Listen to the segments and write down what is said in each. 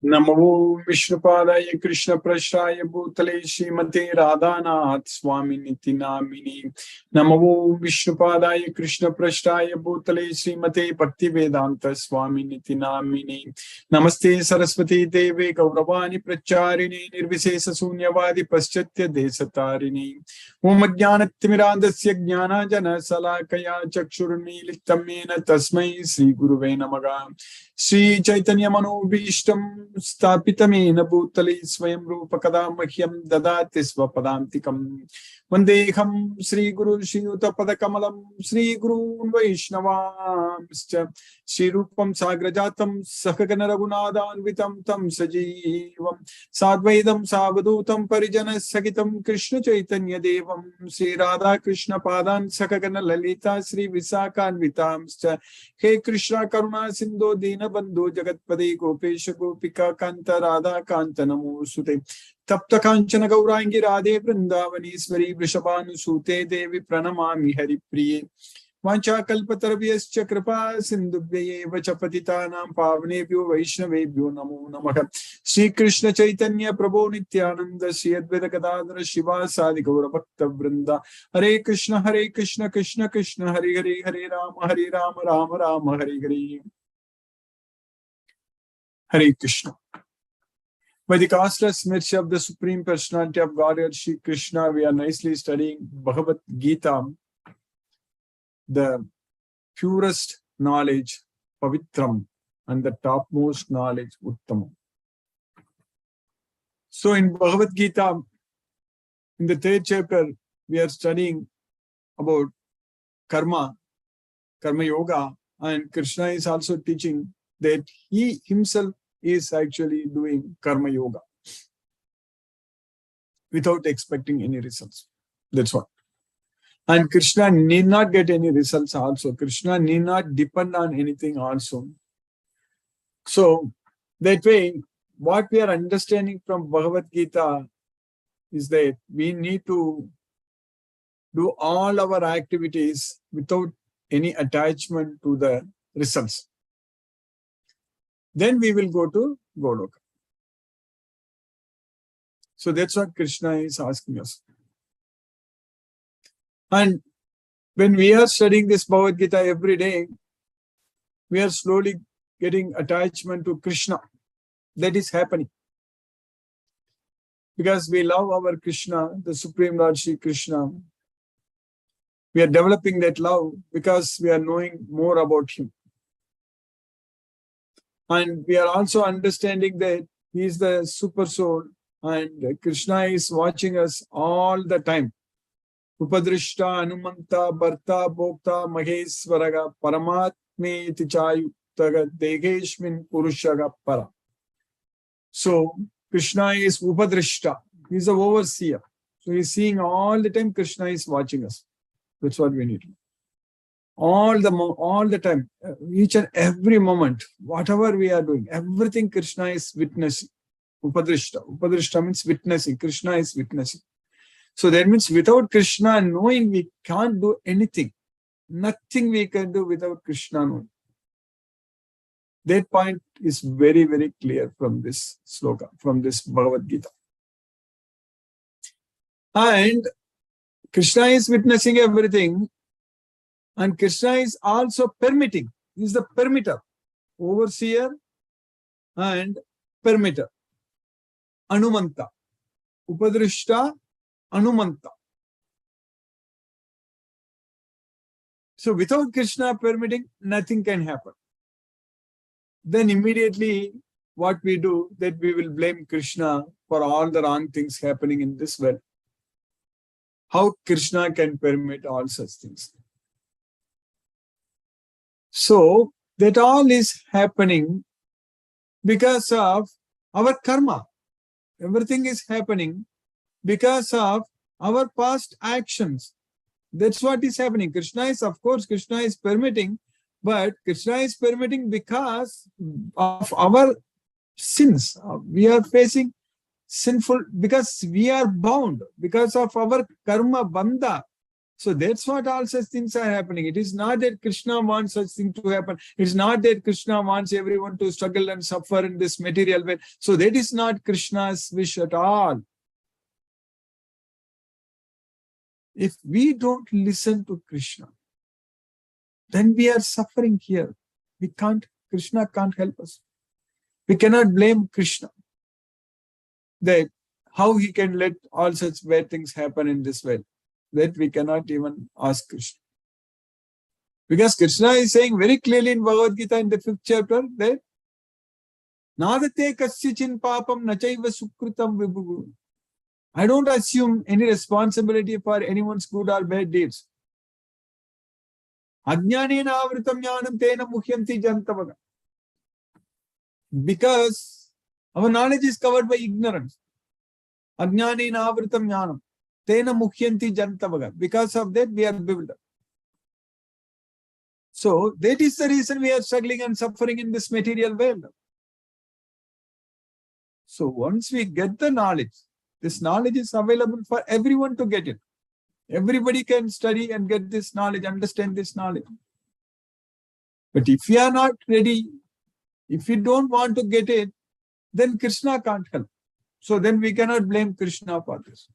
Namo Vishnupadaya Krishna Prasthaya Bhutale Srimate Radhanath Swami Niti Namini. Namo Vishnupadaya Krishna Prasthaya Bhutale Srimate Bhakti Vedanta Swami Niti Namini. Namaste Saraswati Deve Gauravani Pracharini Nirvisesa Sunyavadi Paschatya Desatarini. Om Ajnanatimirandasya Jnana Jana Salakaya Chakshurni Littamena Tasmai Sri Guruve Namaha. Sri Chaitanya Manobhishtam Stapitamena Bhutale Swayam Rupa Kada Mahyam Dadati Svapadantikam Vandeham Sri Guru Sri Uta Padakamalam Sri Guru Vaishnavamscha Sri Rupam Sagrajatam Sakagana Raghunadhanvitam Tam Sajeevam Sadvaidam Savadutam Parijana Sagitam Krishna Chaitanya Devam Sri Radha Krishna Padan Sakagana Lalita Sri Visakanvitamscha He Krishna Karuna Sindhu Dina Bandhu Jagatpade Gopesha Gopika Kanta Radha Kanta Namo Sute Tapta Kanchana Gaurangi Radhe Vrindavanishwari Vrishabhanu Sute Devi Pranamami Hari Priye Vancha Kalpatarvyascha Kripa Sindhubhye Vachapatitanam Pavnebhyo Vaishnavebhyo Namo Namaha Sri Krishna Chaitanya Prabhu Nityananda Sri Advaita Gadadhara Shiva Sadi Gaura Bhakta Vrinda Hare Krishna Krishna Krishna Hare Hare Hare Rama Rama Rama Hare Hare Hare Krishna. By the costless mercy of the Supreme Personality of Godhead Sri Krishna, we are nicely studying Bhagavad Gita, the purest knowledge, Pavitram, and the topmost knowledge, Uttamam. So in Bhagavad Gita, in the 3rd chapter, we are studying about karma, karma yoga, and Krishna is also teaching that he himself is actually doing karma yoga without expecting any results. That's what. And Krishna need not get any results also. Krishna need not depend on anything also. So that way, what we are understanding from Bhagavad Gita is that we need to do all our activities without any attachment to the results. Then we will go to Goloka. So that's what Krishna is asking us. And when we are studying this Bhagavad Gita every day, we are slowly getting attachment to Krishna. That is happening. Because we love our Krishna, the Supreme Lord Shri Krishna. We are developing that love because we are knowing more about him. And we are also understanding that he is the super soul and Krishna is watching us all the time. Upadrishta, Anumanta, Bharta, Bhokta, Maheswaraga, Paramatme Tichayuktaga, Degeshmin Purushaga Para. So Krishna is Upadrishta. He is the overseer. So he is seeing all the time. Krishna is watching us. That's what we need. All the time, each and every moment, whatever we are doing, everything Krishna is witnessing. Upadrishta. Upadrishta means witnessing. Krishna is witnessing. So that means without Krishna knowing, we can't do anything. Nothing we can do without Krishna knowing. That point is very, very clear from this sloka, from this Bhagavad Gita. And Krishna is witnessing everything. And Krishna is also permitting. He is the permitter, overseer and permitter. Anumanta. Upadrishta, Anumanta. So without Krishna permitting, nothing can happen. Then immediately what we do, that we will blame Krishna for all the wrong things happening in this world. How Krishna can permit all such things? So that all is happening because of our karma. Everything is happening because of our past actions. That's what is happening. Krishna is permitting, but Krishna is permitting because of our sins. We are facing sinful, because we are bound, because of our karma bandha. So that's what all such things are happening. It is not that Krishna wants such thing to happen. It's not that Krishna wants everyone to struggle and suffer in this material way. So that is not Krishna's wish at all. If we don't listen to Krishna, then we are suffering here. Krishna can't help us. We cannot blame Krishna that how he can let all such bad things happen in this way. That we cannot even ask Krishna. Because Krishna is saying very clearly in Bhagavad Gita in the 5th chapter that Nadate kasyachin papam nachaiva sukritam vibhu. I don't assume any responsibility for anyone's good or bad deeds. Ajnanena avritam jnanam tena muhyanti jantavaga. Because our knowledge is covered by ignorance. Ajnanena avritam jnanam tena muhyanti jantavaga. Because of that, we are bewildered. So that is the reason we are struggling and suffering in this material world. So once we get the knowledge, this knowledge is available for everyone to get it. Everybody can study and get this knowledge, understand this knowledge. But if we are not ready, if we don't want to get it, then Krishna can't help. So then we cannot blame Krishna for this.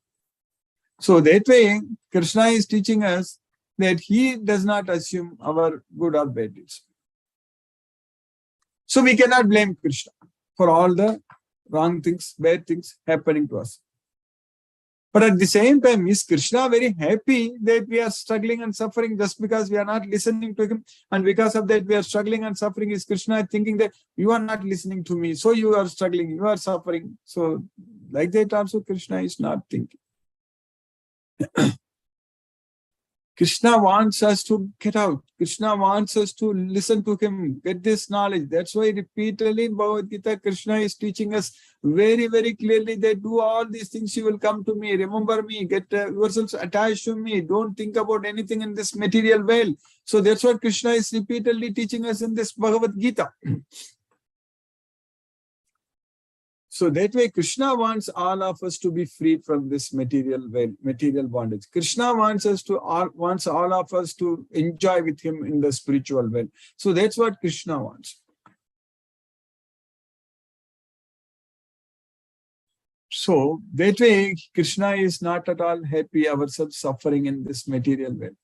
So that way, Krishna is teaching us that he does not assume our good or bad deeds. So we cannot blame Krishna for all the wrong things, bad things happening to us. But at the same time, is Krishna very happy that we are struggling and suffering just because we are not listening to him? And because of that, we are struggling and suffering. Is Krishna thinking that you are not listening to me, so you are struggling, you are suffering? So like that also Krishna is not thinking. Krishna wants us to get out. Krishna wants us to listen to him, get this knowledge. That's why repeatedly in Bhagavad Gita, Krishna is teaching us very, very clearly that do all these things, you will come to me, remember me, get yourselves attached to me, don't think about anything in this material world. So that's what Krishna is repeatedly teaching us in this Bhagavad Gita. So that way, Krishna wants all of us to be freed from this material bondage. Krishna wants all of us to enjoy with him in the spiritual world. So that's what Krishna wants. So that way, Krishna is not at all happy ourselves suffering in this material world.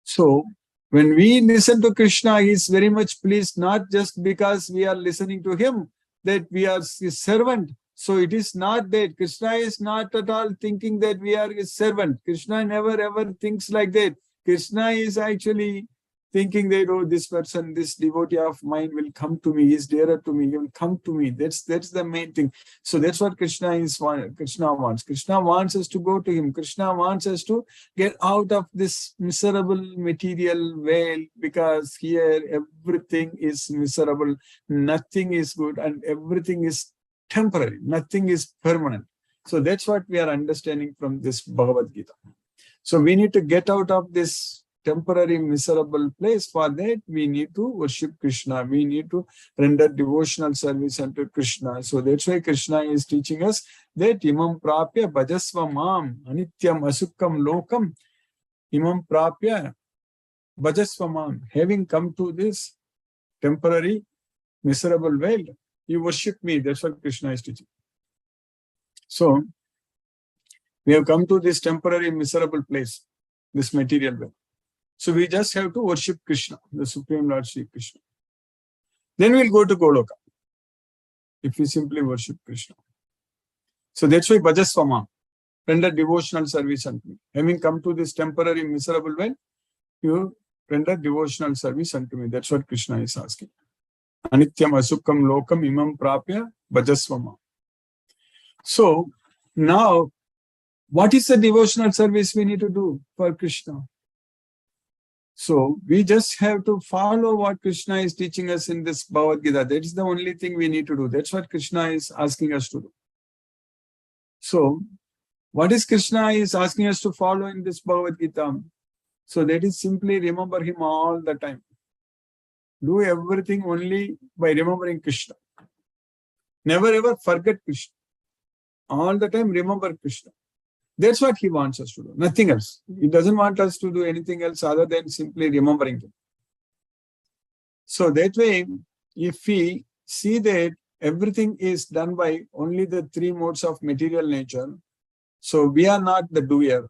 So when we listen to Krishna, he is very much pleased, not just because we are listening to him, that we are his servant. So it is not that. Krishna is not at all thinking that we are his servant. Krishna never ever thinks like that. Krishna is actually thinking that, oh, this person, this devotee of mine will come to me, he is dearer to me, he will come to me. That's the main thing. So that's what Krishna wants. Krishna wants us to go to him. Krishna wants us to get out of this miserable material world, because here everything is miserable, nothing is good, and everything is temporary, nothing is permanent. So that's what we are understanding from this Bhagavad Gita. So we need to get out of this temporary miserable place. For that, we need to worship Krishna. We need to render devotional service unto Krishna. So that's why Krishna is teaching us that imam prapya bhajasva mam anityam asukkam lokam imam prapya bhajasva mam. Having come to this temporary miserable world, you worship me. That's what Krishna is teaching. So we have come to this temporary miserable place, this material world. So we just have to worship Krishna, the Supreme Lord Sri Krishna. Then we'll go to Goloka, if we simply worship Krishna. So that's why Bhajasvama, render devotional service unto me. Having come to this temporary miserable world, you render devotional service unto me. That's what Krishna is asking. Anityam asukkam lokam imam prapya Bhajasvama. So now, what is the devotional service we need to do for Krishna? So we just have to follow what Krishna is teaching us in this Bhagavad Gita. That is the only thing we need to do. That's what Krishna is asking us to do. So what is Krishna is asking us to follow in this Bhagavad Gita? So that is simply remember him all the time. Do everything only by remembering Krishna. Never ever forget Krishna. All the time remember Krishna. That's what he wants us to do, nothing else. He doesn't want us to do anything else other than simply remembering him. So that way, if we see that everything is done by only the three modes of material nature, so we are not the doer.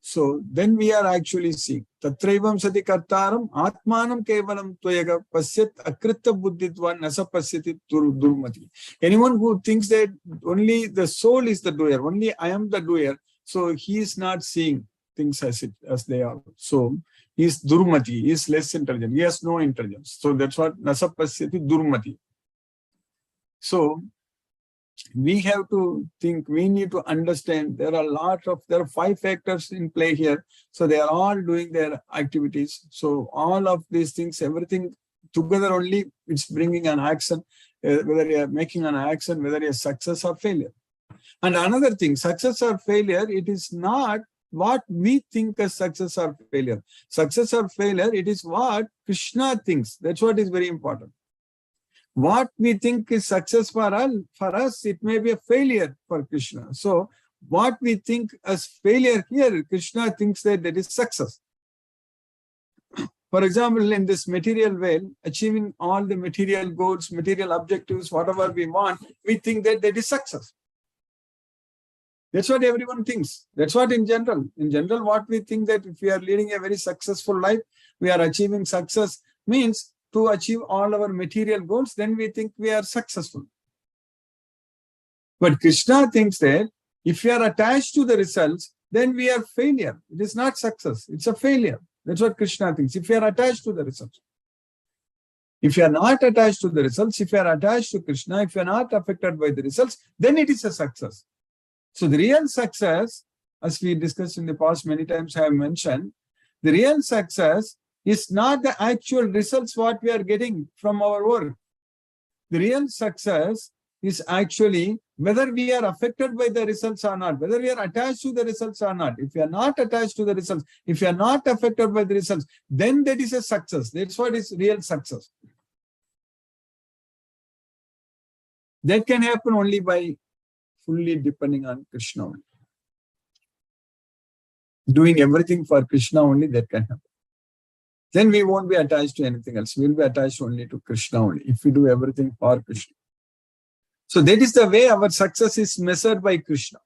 So then we are actually seeing Tatraivam sati kartaram atmanam kevalam tvayaga pasyat akrita buddhitva nasa pasyati durmati. Anyone who thinks that only the soul is the doer, only I am the doer, so he is not seeing things as they are. So he is durmati, he is less intelligent, he has no intelligence. So that's what nasa pasyati durmati. So we have to think, we need to understand there are 5 factors in play here. So they are all doing their activities. So all of these things, everything together only, it's bringing an action, whether you are making an action, whether you are success or failure. And another thing, success or failure, it is not what we think as success or failure. Success or failure, it is what Krishna thinks. That's what is very important. What we think is success for us, it may be a failure for Krishna. So what we think as failure here, Krishna thinks that is success. For example, in this material realm, achieving all the material goals, material objectives, whatever we want, we think that is success. That's what everyone thinks. That's what in general, what we think, that if we are leading a very successful life, we are achieving success, means to achieve all our material goals, then we think we are successful. But Krishna thinks that if we are attached to the results, then we are failure. It is not success, it's a failure. That's what Krishna thinks. If you are attached to the results. If you are not attached to the results, if you are attached to Krishna, if you are not affected by the results, then it is a success. So the real success, as we discussed in the past many times, I have mentioned, the real success is not the actual results what we are getting from our work. The real success is actually whether we are affected by the results or not, whether we are attached to the results or not. If you are not attached to the results, if you are not affected by the results, then that is a success. That's what is real success. That can happen only by fully depending on Krishna only. Doing everything for Krishna only, that can happen. Then we won't be attached to anything else. We'll be attached only to Krishna only, if we do everything for Krishna. So that is the way our success is measured by Krishna.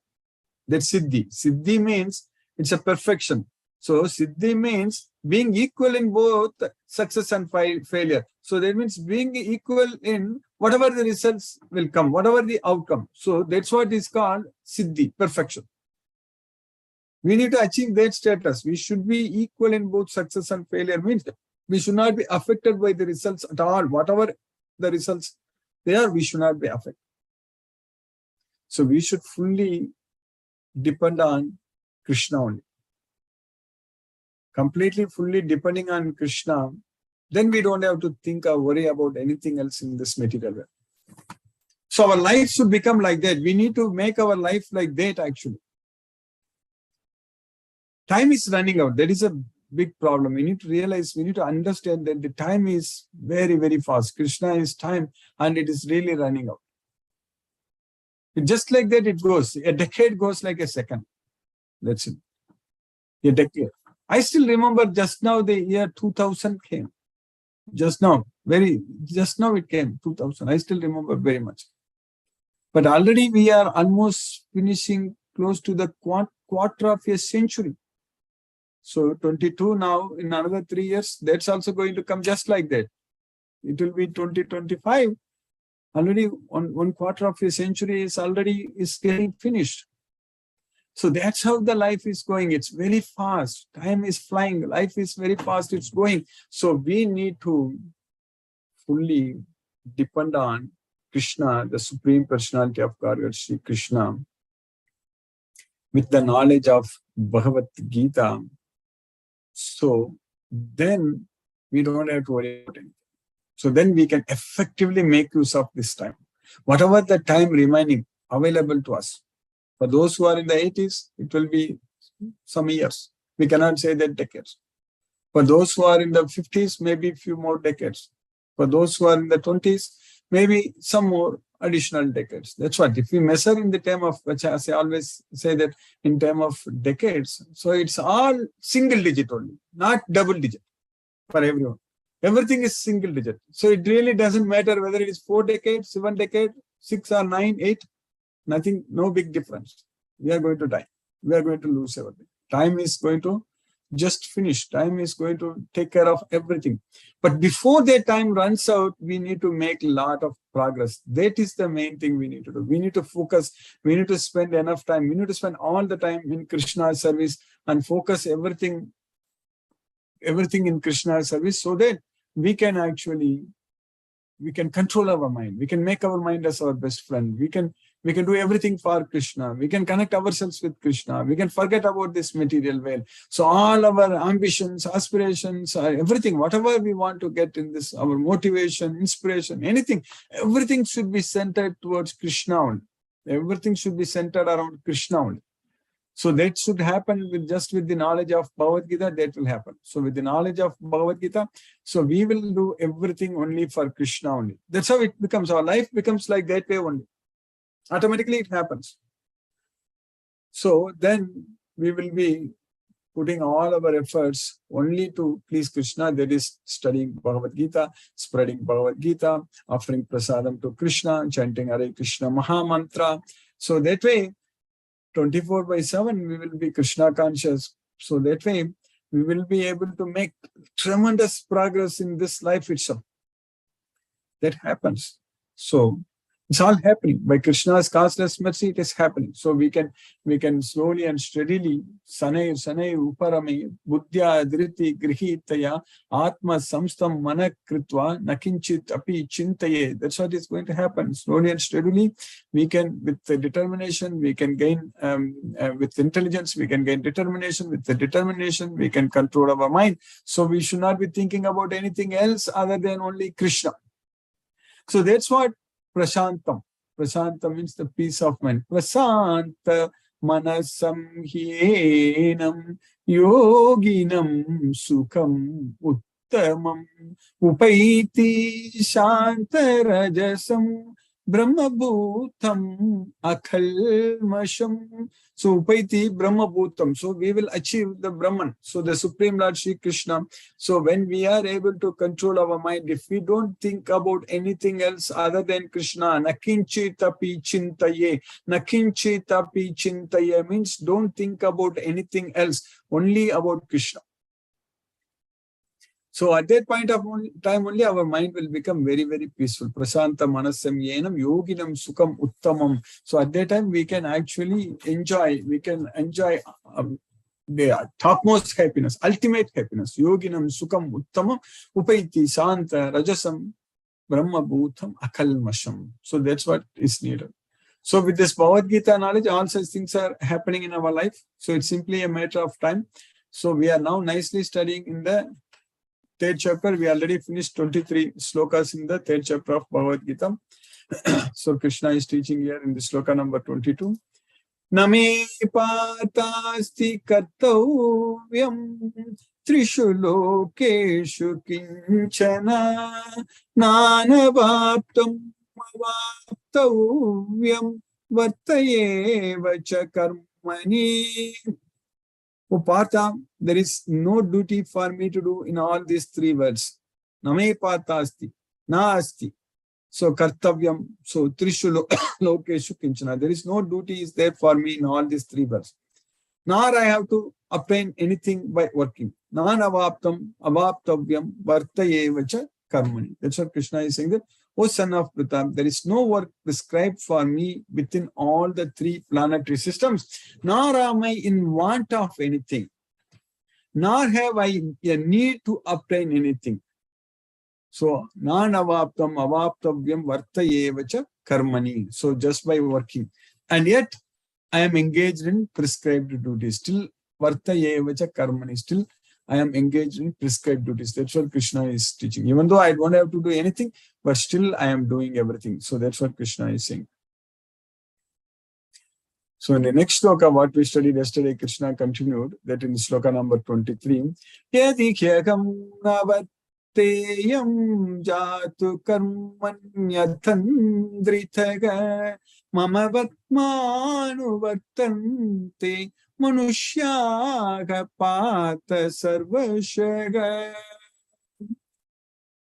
That's Siddhi. Siddhi means it's a perfection. So Siddhi means being equal in both success and failure. So that means being equal in whatever the results will come, whatever the outcome. So that's what is called Siddhi, perfection. We need to achieve that status. We should be equal in both success and failure, means we should not be affected by the results at all. Whatever the results they are, we should not be affected. So we should fully depend on Krishna only. Completely, fully depending on Krishna, then we don't have to think or worry about anything else in this material world. So our life should become like that. We need to make our life like that actually. Time is running out. That is a big problem. We need to realize, we need to understand that the time is very, very fast. Krishna is time and it is really running out. Just like that it goes. A decade goes like a second. That's it. A decade. I still remember just now the year 2000 came. Just now it came, 2000. I still remember very much. But already we are almost finishing close to the quarter of a century. So 22 now, in another 3 years, that's also going to come just like that. It will be 2025. Already one quarter of a century is getting finished. So that's how the life is going. It's very fast. Time is flying. Life is very fast. It's going. So we need to fully depend on Krishna, the Supreme Personality of Godhead, Sri Krishna, with the knowledge of Bhagavad Gita. So then we don't have to worry about anything. So then we can effectively make use of this time. Whatever the time remaining available to us. For those who are in the 80s, it will be some years. We cannot say that decades. For those who are in the 50s, maybe a few more decades. For those who are in the 20s, maybe some more additional decades. That's what, if we measure in the term of, which as I always say that in term of decades, so it's all single digit only, not double digit for everyone. Everything is single digit. So it really doesn't matter whether it is 4 decades, 7 decades, 6 or 9, 8, nothing, no big difference. We are going to die. We are going to lose everything. Time is going to just finish. Time is going to take care of everything. But before that time runs out, we need to make a lot of progress. That is the main thing we need to do. We need to focus. We need to spend enough time. We need to spend all the time in Krishna's service and focus everything in Krishna's service, so that we can control our mind. We can make our mind as our best friend. We can do everything for Krishna. We can connect ourselves with Krishna. We can forget about this material world. So all our ambitions, aspirations, everything, whatever we want to get in this, our motivation, inspiration, anything, everything should be centered towards Krishna only. Everything should be centered around Krishna only. So that should happen with the knowledge of Bhagavad Gita, that will happen. So with the knowledge of Bhagavad Gita, so we will do everything only for Krishna only. That's how it becomes. Our life becomes like that way only. Automatically it happens. So then we will be putting all our efforts only to please Krishna, that is studying Bhagavad Gita, spreading Bhagavad Gita, offering prasadam to Krishna, chanting Hare Krishna Maha Mantra. So that way, 24/7, we will be Krishna conscious. So that way, we will be able to make tremendous progress in this life itself. That happens. So it's all happening. By Krishna's causeless mercy, it is happening. So we can slowly and steadily, sanay uparame, buddhya dhriti grihitaya, atma samstam manakritva, nakinchit api chintaye. That's what is going to happen. Slowly and steadily, we can, with the determination, we can gain, with intelligence, we can gain determination. With the determination, we can control our mind. So we should not be thinking about anything else other than only Krishna. So that's what Prashantam. Prashantam means the peace of mind. Prasanta manasam hyenam yoginam sukham uttamam upaiti shantarajasam brahmabhutam akhalmasham. So upaiti brahmabhutam. So we will achieve the Brahman. So the Supreme Lord Shri Krishna. So when we are able to control our mind, if we don't think about anything else other than Krishna, nakinchitapi chintaye. Nakinchitapi chintaye means don't think about anything else, only about Krishna. So at that point of time only, our mind will become very, very peaceful. Prasanta manasam yenam yoginam sukham uttamam. So at that time, we can actually enjoy, the topmost happiness, ultimate happiness. Yoginam sukham uttamam upaiti santa rajasam brahma bhutam akalmasham. So that's what is needed. So with this Bhagavad Gita knowledge, all such things are happening in our life. So it's simply a matter of time. So we are now nicely studying in the third chapter. We already finished 23 slokas in the third chapter of Bhagavad Gita. So Krishna is teaching here in the sloka number 22. Name patasti kartavyam trishu lokeshu kinchana nanavaptam avaptavyam vartayeva cha karmani. Oh, Partha, there is no duty for me to do in all these three words. Name Partha asti, na asti. So kartavyam, so trishu lokeshu kinchana. There is no duty is there for me in all these three words. Nor I have to obtain anything by working. Nan avaptam, avaptavyam, vartayevacha karmani. That's what Krishna is saying, that, O son of Pritha, there is no work prescribed for me within all the three planetary systems, nor am I in want of anything, nor have I a need to obtain anything. So, nan avaptam avaptavyam vartayevacha karmani. So, just by working. And yet, I am engaged in prescribed duties. Still, vartayevacha karmani. Still, I am engaged in prescribed duties. That's what Krishna is teaching. Even though I don't have to do anything, but still I am doing everything. So that's what Krishna is saying. So in the next sloka, what we studied yesterday, Krishna continued that in sloka number 23. Yadi kyakam varteyam jatu karmanyathandritaga mama vatmanu vartante manushyaga pata sarvashaga.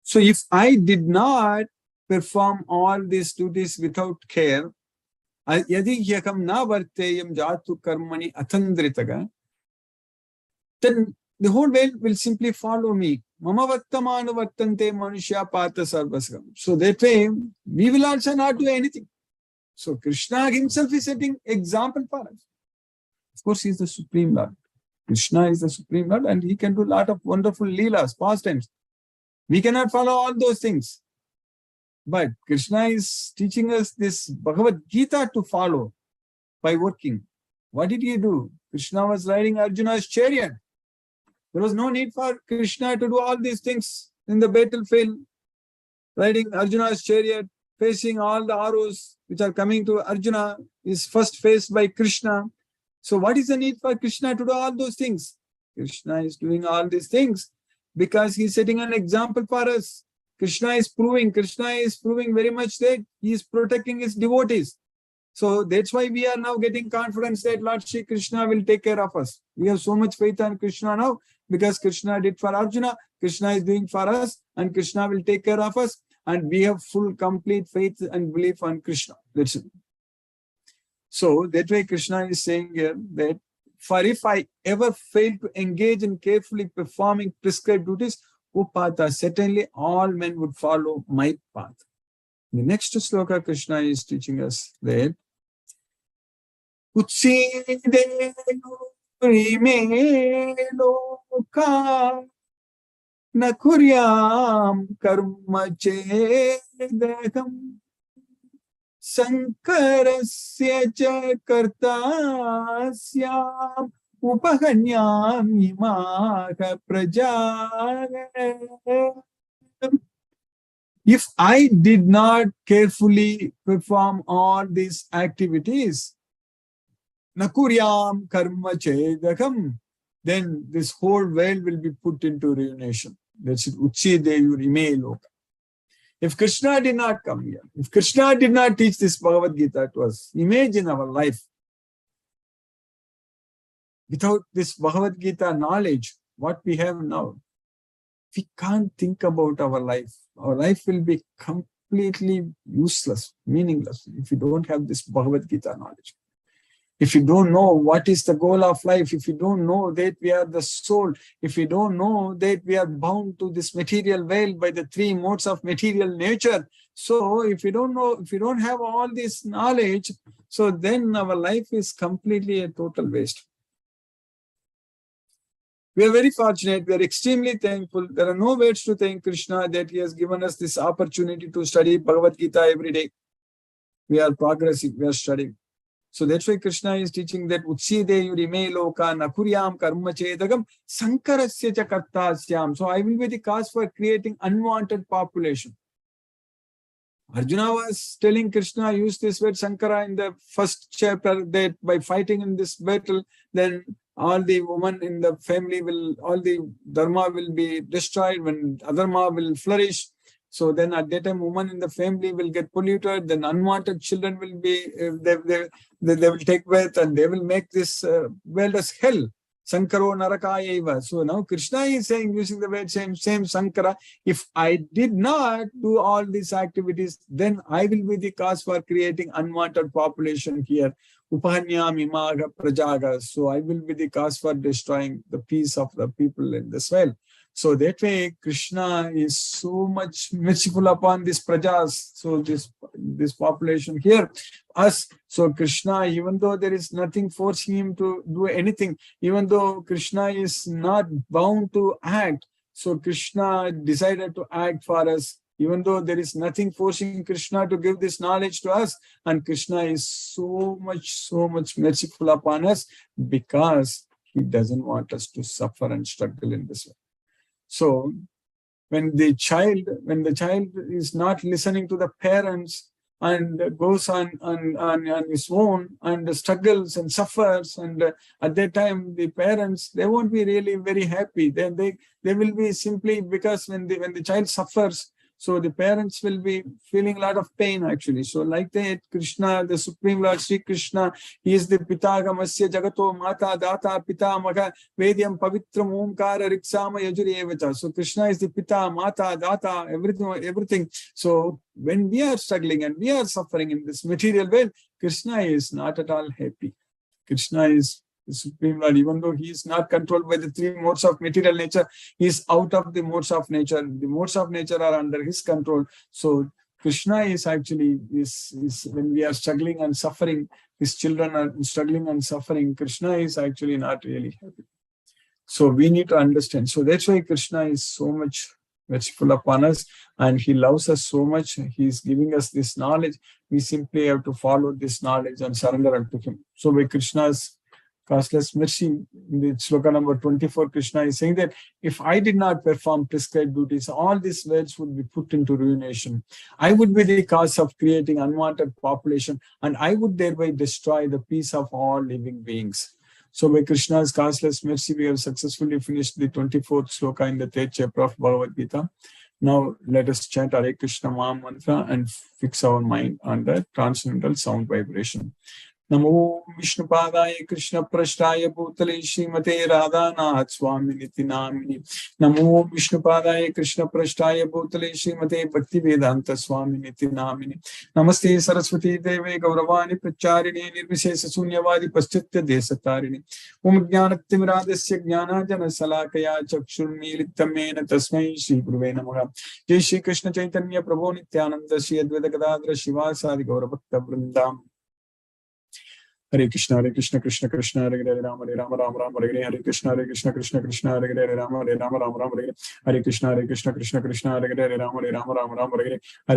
So if I did not perform all these duties without care, yadi hyakam na varteyam jatu karmani athandritaga, then the whole world will simply follow me. Mama vattamanu vattante manushya pata sarvasgam. So that way, we will also not do anything. So Krishna himself is setting example for us. Of course, he is the Supreme Lord. Krishna is the Supreme Lord and he can do a lot of wonderful leelas, pastimes. We cannot follow all those things. But Krishna is teaching us this Bhagavad Gita to follow by working. What did he do? Krishna was riding Arjuna's chariot. There was no need for Krishna to do all these things in the battlefield, riding Arjuna's chariot, facing all the arrows which are coming to Arjuna, is first faced by Krishna. So what is the need for Krishna to do all those things? Krishna is doing all these things because he is setting an example for us. Krishna is proving very much that he is protecting his devotees. So that's why we are now getting confidence that Lord Shri Krishna will take care of us. We have so much faith on Krishna now because Krishna did for Arjuna, Krishna is doing for us, and Krishna will take care of us. And we have full, complete faith and belief on Krishna. That's it. So that way Krishna is saying here that for if I ever fail to engage in carefully performing prescribed duties, Upata, certainly all men would follow my path. The next sloka Krishna is teaching us that Utsidenu rime loka na kuryam karma chedakam sankarasya cha kartasyam upahanyam imaka praja. If I did not carefully perform all these activities, nakuryam karma chedakam, then this whole world will be put into ruination. That's it. Uchideyu rime loka. If Krishna did not come here, if Krishna did not teach this Bhagavad Gita to us, imagine our life. Without this Bhagavad Gita knowledge, what we have now, we can't think about our life. Our life will be completely useless, meaningless, if we don't have this Bhagavad Gita knowledge. If you don't know what is the goal of life, if you don't know that we are the soul, if you don't know that we are bound to this material world by the three modes of material nature, so if you don't know, if you don't have all this knowledge, so then our life is completely a total waste. We are very fortunate, we are extremely thankful. There are no words to thank Krishna that he has given us this opportunity to study Bhagavad Gita every day. We are progressing, we are studying. So that's why Krishna is teaching that Utsideyu rime loka nakuryam karma chedagam sankarasya cha kartasyam. So I will be the cause for creating unwanted population. Arjuna was telling Krishna, use this word Sankara in the first chapter, that by fighting in this battle, then all the women in the family will, all the dharma will be destroyed, when adharma will flourish. So then at that time, women in the family will get polluted, then unwanted children will be, they will take birth and they will make this world as hell. Sankaro narakayaiva. So now Krishna is saying, using the word same Sankara, if I did not do all these activities, then I will be the cause for creating unwanted population here. Upahanyam imaga prajaga. So I will be the cause for destroying the peace of the people in this world. So that way, Krishna is so much merciful upon these prajas. So this population here, us. So Krishna, even though there is nothing forcing him to do anything, even though Krishna is not bound to act, so Krishna decided to act for us, even though there is nothing forcing Krishna to give this knowledge to us. And Krishna is so much merciful upon us because he doesn't want us to suffer and struggle in this way. So when the child is not listening to the parents, and goes on his own and struggles and suffers, and at that time the parents, they won't be really very happy. They will be simply, because when the child suffers, so the parents will be feeling a lot of pain actually. So like that, Krishna, the Supreme Lord Sri Krishna, he is the Pitagamasya Jagato Mata Data Pitamaga Vedyam Pavitram Omkara Riksama Yajuri Evacha. So Krishna is the Pita, Mata, Data, everything. So when we are struggling and we are suffering in this material world, Krishna is not at all happy. Krishna is the Supreme Lord, even though he is not controlled by the three modes of material nature, he is out of the modes of nature. The modes of nature are under his control. So Krishna is actually, is when we are struggling and suffering, his children are struggling and suffering, Krishna is actually not really happy. So we need to understand. So that's why Krishna is so much merciful upon us, and he loves us so much. He is giving us this knowledge. We simply have to follow this knowledge and surrender unto him. So by Krishna's causeless mercy, in the sloka number 24, Krishna is saying that if I did not perform prescribed duties, all these worlds would be put into ruination. I would be the cause of creating unwanted population, and I would thereby destroy the peace of all living beings. So by Krishna's causeless mercy, we have successfully finished the 24th sloka in the 3rd chapter of Bhagavad Gita. Now let us chant Hare Krishna Maha Mantra and fix our mind on the transcendental sound vibration. Namo Vishnupadaya Krishna Prashtaya Bhutale Srimate Radhanath Swaminiti Namini. Namo Vishnupadaya Krishna Prashtaya Bhutale Srimate Bhaktivedanta Swaminiti Namini. Namaste Saraswati Deve Gauravani Pracharini Nirvishesha Sunyavadi Paschitya Desatarini. Om Jnanatimiradasya Jnanajana Salakaya Chakshurmilitamena Tasmai Shri Guruve Namaha. Jai Shri Krishna Chaitanya Prabhu Nityananda Shri Advaita Gadadhara Shivasadi Gauravakta Vrindam. Hare Krishna Krishna Krishna Hare Hare Rama Rama Rama Hare Hare Krishna Krishna Krishna Hare Hare Rama Rama Rama Hare Krishna Krishna Krishna Hare Hare Rama Rama Rama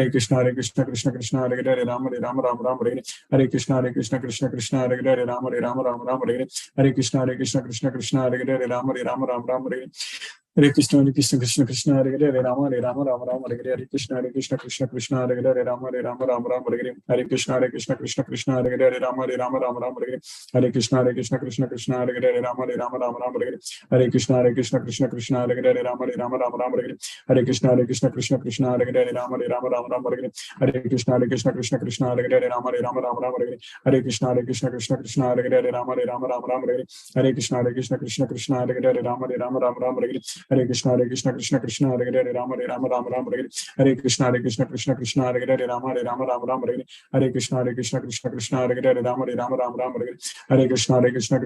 Hare Krishna Krishna Krishna Hare Hare Rama Rama Rama Hare Krishna Krishna Krishna Hare Hare Rama Rama Rama Hare Krishna Krishna Krishna Hare Hare Rama Rama Rama Hare Krishna Krishna Hare Hare Rama Rama Hare Krishna Krishna Hare Hare Rama Rama Hare Krishna Krishna Hare Hare Rama Rama Hare Krishna Krishna Hare Hare Rama Rama Hare Krishna Krishna Hare Hare Rama Rama Hare Krishna Krishna Hare Hare Rama Rama Hare Krishna Krishna Hare Hare Rama Rama Hare Krishna Krishna Hare Hare Rama Rama Hare Krishna Krishna Hare Hare Rama Rama Hare Krishna Krishna Hare Hare Rama Rama Hare Krishna Krishna Hare Hare Rama Rama Hare Krishna Krishna Hare Hare Rama Rama Hare Krishna Krishna Hare Hare Rama Rama Hare Krishna Krishna Hare Hare Rama Rama Hare Krishna Krishna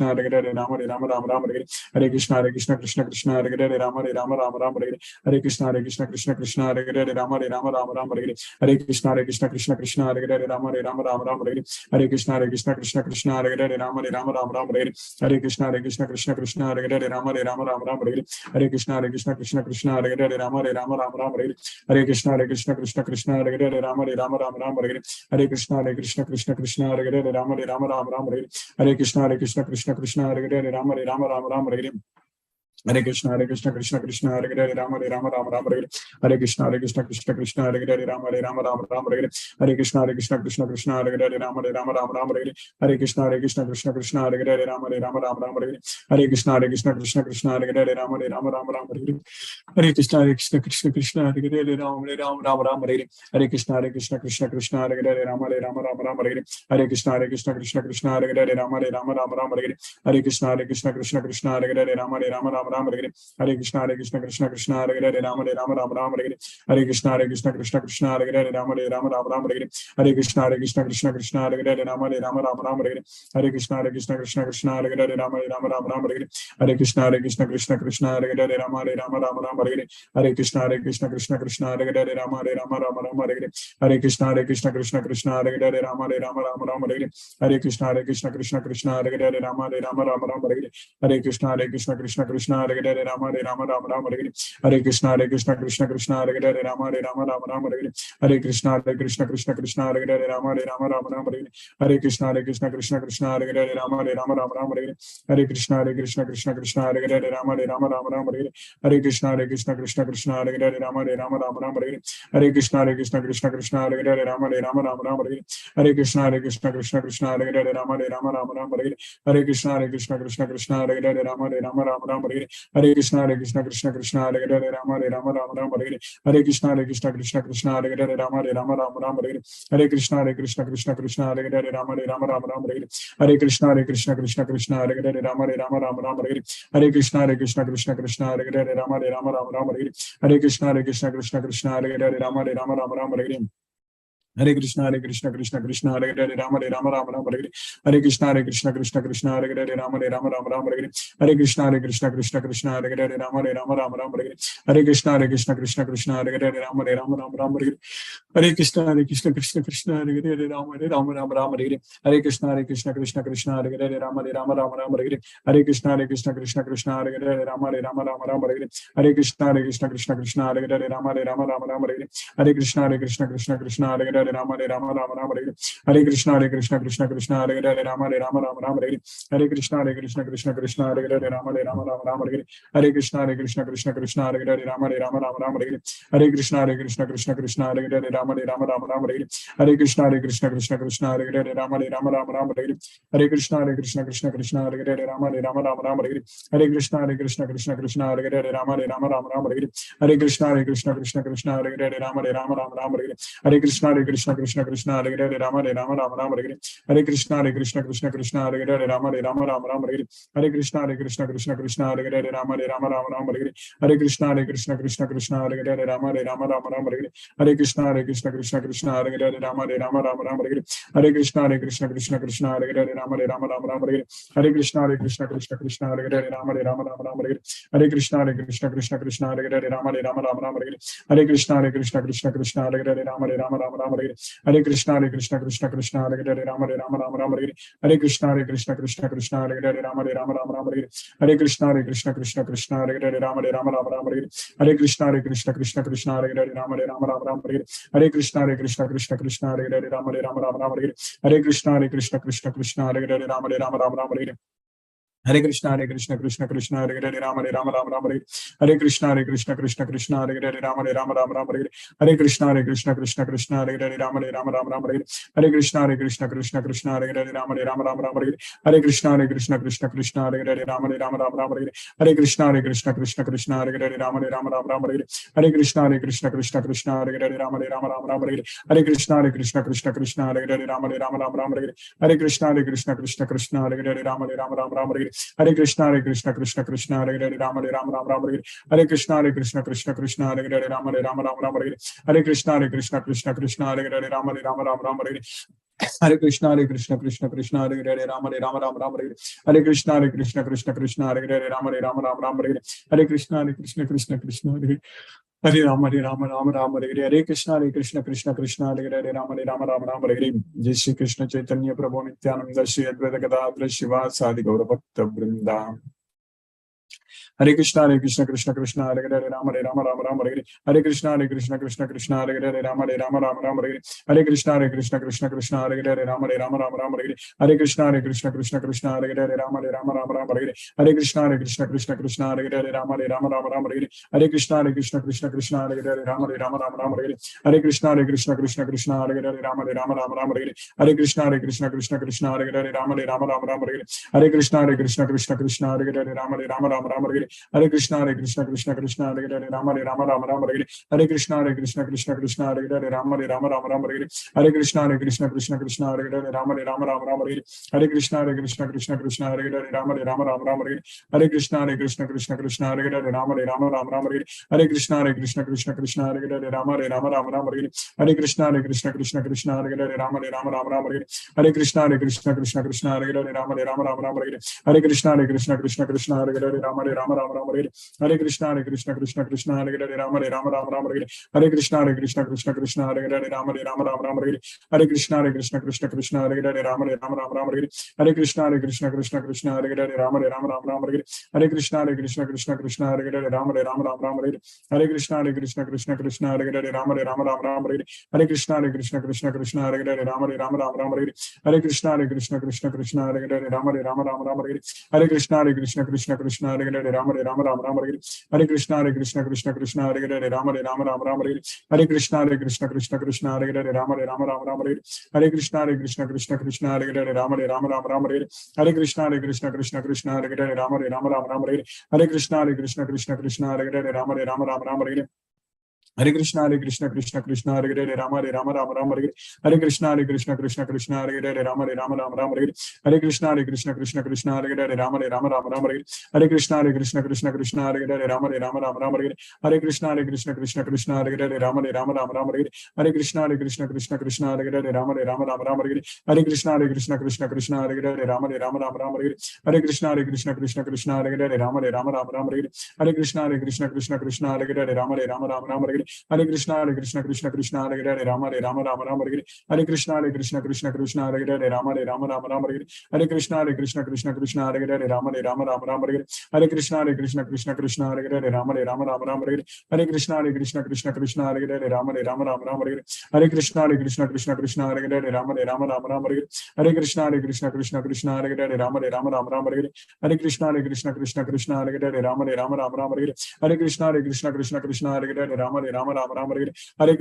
Hare Hare Rama Rama Hare Krishna Krishna Hare Hare Rama Rama Hare Krishna Krishna Hare Hare Rama Rama Hare Krishna Krishna Hare Hare Rama Rama Hare Krishna Krishna Hare Hare Rama Rama Hare Krishna Krishna Hare Hare Rama Rama Hare Krishna Krishna Hare Hare Rama Rama Hare Krishna Krishna Hare Hare Rama Rama Hare Krishna Krishna Hare Hare Rama Rama Hare Krishna Krishna Hare Hare Rama Rama Hare Krishna Krishna Hare Hare Rama Rama Hare Krishna Krishna Hare Hare Rama Rama Hare Krishna Krishna Hare Hare Rama Rama Hare Krishna Krishna Hare Hare Rama Hare Krishna Krishna Hare Hare Rama Rama Hare Krishna Krishna Hare Hare Rama Rama Hare Krishna Krishna Hare Hare Rama Rama Hare Krishna Krishna Hare Hare Rama Rama Hare Krishna Krishna Hare Hare Rama Rama Hare Krishna Krishna Hare Hare Rama Rama Hare Krishna Krishna Hare Hare Rama Rama Hare Krishna Krishna Hare Hare Rama Rama Hare Krishna Krishna Hare Hare Rama Rama Hare Krishna Krishna Hare Hare Rama Rama Hare Krishna Krishna Hare Hare Rama Rama Hare Krishna Krishna Hare Hare Rama Rama Hare Krishna Krishna Hare Hare Rama Hare Rama Rama Rama Hare Hare Krishna Krishna Krishna Hare Hare Rama Hare Rama Rama Rama Hare Hare Krishna Krishna Krishna Hare Hare Rama Hare Rama Rama Rama Hare Hare Krishna Krishna Hare Hare Rama Hare Rama Rama Rama Hare Krishna Krishna Hare Hare Rama Hare Rama Rama Rama Hare Krishna Krishna Hare Hare Rama Hare Rama Rama Rama Hare Krishna Krishna Hare Hare Rama Hare Rama Rama Rama Hare Krishna Krishna Hare Hare Rama Hare Rama Rama Rama Hare Krishna Krishna Hare Hare Rama Hare Rama Rama Rama Hare Krishna Krishna Hare Hare Rama Hare Rama Rama Rama Hare Krishna Krishna Hare Hare Rama Hare Rama Rama Rama Hare Krishna Krishna Hare Hare Rama Hare Rama Rama Rama Hare Krishna Krishna Hare Hare Rama Hare Rama Rama Rama Hare Krishna Krishna Hare Hare Rama Hare Rama Rama Rama Hare Krishna Krishna Hare Hare Rama Hare Rama Rama Rama Hare Krishna Krishna Hare Hare Rama Hare Rama Rama Rama Hare Krishna Krishna Hare Hare Rama Hare Rama Rama Rama Hare Krishna Krishna Hare Hare Rama Hare Rama Rama Rama Hare Krishna Krishna Hare Hare Rama Hare Rama Rama Rama Hare Krishna Krishna Hare Hare Rama Hare Rama Rama Rama Hare Krishna Krishna Hare Hare Rama Hare Rama Rama Rama Hare Krishna Krishna Hare Hare Rama Hare Rama Rama Rama Hare Krishna Krishna Hare Hare Rama Hare Rama Rama Rama Hare Krishna Krishna Hare Hare Rama Hare Rama Rama Rama Hare Krishna Krishna Hare Hare Rama Hare Rama Rama Rama Hare Krishna Krishna Hare Hare Rama Hare Rama Rama Rama Hare Krishna Krishna Hare Hare Rama Hare Rama Rama Rama Hare Krishna Krishna Hare Hare Rama Hare Rama Rama Rama Hare Krishna Krishna Hare Hare Rama Hare Rama Rama Rama Hare Krishna Krishna Hare Hare Rama Hare Rama Rama Rama Hare Krishna Krishna Hare Hare Rama Hare Rama Rama Rama Hare Krishna Krishna Hare Hare Rama Hare Rama Rama Rama Hare Krishna Krishna Hare Hare Rama Hare Rama Rama Rama Hare Krishna Krishna Hare Hare Rama Hare Rama Rama Rama Hare Krishna Krishna Hare Hare Rama Hare Rama Rama Rama Hare Krishna Krishna Hare Hare Rama Hare Rama Rama Rama Hare Krishna Krishna Hare Hare Rama Hare Rama Rama Rama Hare Krishna Krishna Hare Hare Rama Hare Rama Rama Rama Hare Krishna Krishna Hare Hare Rama Hare Rama Rama Rama Hare Krishna Krishna Hare Hare Rama Hare Rama Rama Rama Hare Krishna Krishna Hare Hare Rama Hare Rama Rama Rama Hare Krishna Krishna Hare Hare Rama Hare Rama Rama Rama Hare Krishna Krishna Hare Hare Rama Hare Rama Rama Rama Hare Krishna Krishna Hare Hare Rama Hare Rama Rama Rama Hare Krishna Krishna Hare Hare Rama Hare Rama Rama Rama Hare Krishna Krishna Hare Hare Rama Hare Rama Rama Rama Hare Krishna Krishna Hare Hare Rama Hare Rama Rama Rama Hare Krishna Krishna Hare Hare Rama Hare Rama Rama Rama Hare Krishna Krishna Hare Hare Rama Hare Rama Rama Rama Hare Krishna Krishna Hare Hare Rama Hare Rama Rama Rama Hare Krishna Krishna Hare Hare Rama Hare Rama Rama Rama Hare Krishna Krishna Hare Hare Rama Hare Rama Rama Rama Hare Krishna Krishna Hare Hare Rama Hare Rama Rama Rama Hare Krishna Krishna Hare Hare Rama Hare Rama Rama Rama Hare Krishna Krishna Hare Hare Rama Hare Rama Rama Rama Hare Krishna Krishna Hare Hare Rama Hare Rama Rama Rama Hare Krishna Krishna Hare Hare Rama Hare Rama Rama Rama Hare Krishna Krishna Hare Hare Rama Hare Rama Rama Rama Hare Krishna Krishna Hare Hare Rama Hare Rama Rama Rama Hare Krishna Krishna Hare Hare Rama Hare Rama Rama Rama Hare Krishna Krishna Hare Hare Rama Hare Rama Rama Rama Hare Krishna Krishna Hare Rama Rama Rama Hare Hare Krishna Krishna Hare Hare Rama Hare Rama Rama Rama Hare Jai Shri Krishna Chaitanya Prabhu Nityananda Shri Advaita Gadadhara Shivasadi Gaura Bhakta Vrinda Hare Krishna Krishna Hare Hare Rama Hare Rama Rama Rama Hare Krishna Krishna Hare Hare Rama Hare Rama Rama Rama Hare Krishna Krishna Hare Hare Rama Hare Rama Rama Rama Hare Krishna Krishna Hare Hare Rama Hare Rama Rama Rama Hare Krishna Krishna Hare Hare Rama Hare Rama Rama Rama Hare Krishna Krishna Hare Hare Rama Hare Rama Rama Rama Hare Krishna Krishna Hare Hare Rama Hare Rama Rama Rama Hare Krishna Krishna Hare Hare Rama Hare Rama Rama Rama Hare Krishna Krishna Hare Hare Rama Hare Rama Rama Rama Hare Krishna Krishna Hare Hare Rama Hare Rama Rama Rama Hare Krishna Krishna Hare Hare Rama Hare Rama Rama Rama Hare Krishna Krishna Hare Hare Rama Hare Rama Rama Rama Hare Krishna Krishna Hare Hare Rama Hare Rama Rama Rama Hare Krishna Krishna Hare Hare Rama Hare Rama Rama Rama Hare Krishna Krishna Hare Hare Rama Hare Rama Rama Rama Hare Krishna Krishna Hare Hare Rama Hare Rama Rama Rama Hare Krishna Krishna Hare Hare Rama Hare Rama Rama Rama Hare Krishna Krishna Hare Hare Rama Hare Rama Rama Rama Hare Hare Krishna Krishna Krishna Hare Hare Rama Rama Rama Rama Hare Hare Krishna Krishna Krishna Hare Hare Rama Rama Rama Rama Hare Hare Krishna Krishna Krishna Hare Hare Rama Rama Rama Rama Hare Hare Krishna Krishna Krishna Hare Hare Rama Rama Rama Rama Hare Hare Krishna Krishna Krishna Hare Hare Rama Rama Rama Rama Hare Hare Krishna Krishna Krishna Hare Hare Rama Rama Rama Rama Hare Hare Krishna Krishna Krishna Hare Hare Rama Rama Rama Rama Hare Hare Krishna Krishna Krishna Hare Hare Rama Rama Rama Rama Hare Hare Krishna Krishna Krishna Hare Hare Rama Rama Rama Rama Hare Hare Krishna Krishna Krishna Hare Hare Rama Rama Rama Rama Hare Hare Krishna Krishna Krishna Hare Hare Rama Rama Rama Rama Hare Hare Krishna Krishna Krishna Hare Hare Rama Rama Rama Rama Hare Hare Krishna Krishna Krishna Hare Hare Rama Rama Rama Rama Hare Hare Krishna Krishna Krishna Hare Hare Rama Rama Rama Rama Hare Hare Krishna Krishna Hare Hare Rama Rama Rama Rama Hare Hare Krishna Krishna Krishna Hare Hare Rama Rama Rama Rama Hare Hare Krishna Krishna Krishna Hare Hare Rama Rama Rama Rama Hare Hare Krishna Krishna Krishna Hare Hare Rama Rama Rama Rama Hare Hare Krishna Krishna Krishna Hare Hare Rama Rama Rama Rama Hare Hare Krishna Krishna Krishna Hare Hare Rama Rama Rama Rama Hare Hare Krishna Krishna Hare Hare Rama Rama Rama Rama Hare Hare Krishna Krishna Hare Hare Rama Rama Rama Rama Hare Hare Krishna Krishna Hare Hare Rama Rama Rama Rama Hare Hare Krishna Krishna Hare Hare Rama Rama Rama Rama Hare Hare Krishna Krishna Hare Hare Rama Rama Rama Rama Hare Hare Krishna Krishna Hare Hare Rama Rama Rama Rama Hare Hare Krishna Krishna Hare Hare Rama Rama Rama Rama Hare Hare Krishna Krishna Hare Hare Rama Rama Rama Rama Hare Hare Krishna Krishna Hare Hare Rama Rama Rama Rama Hare Hare Krishna Krishna Hare Hare Rama Rama Rama Rama Hare Hare Krishna Krishna Hare Hare Rama Rama Rama Rama Hare Hare Krishna Krishna Hare Hare Rama Rama Rama Rama Hare Hare Krishna Krishna Hare Hare Rama Rama Rama Rama Hare Hare Krishna Krishna Hare Hare Rama Rama Rama Rama Hare Hare Krishna Krishna Hare Hare Rama Rama Rama Rama Hare Hare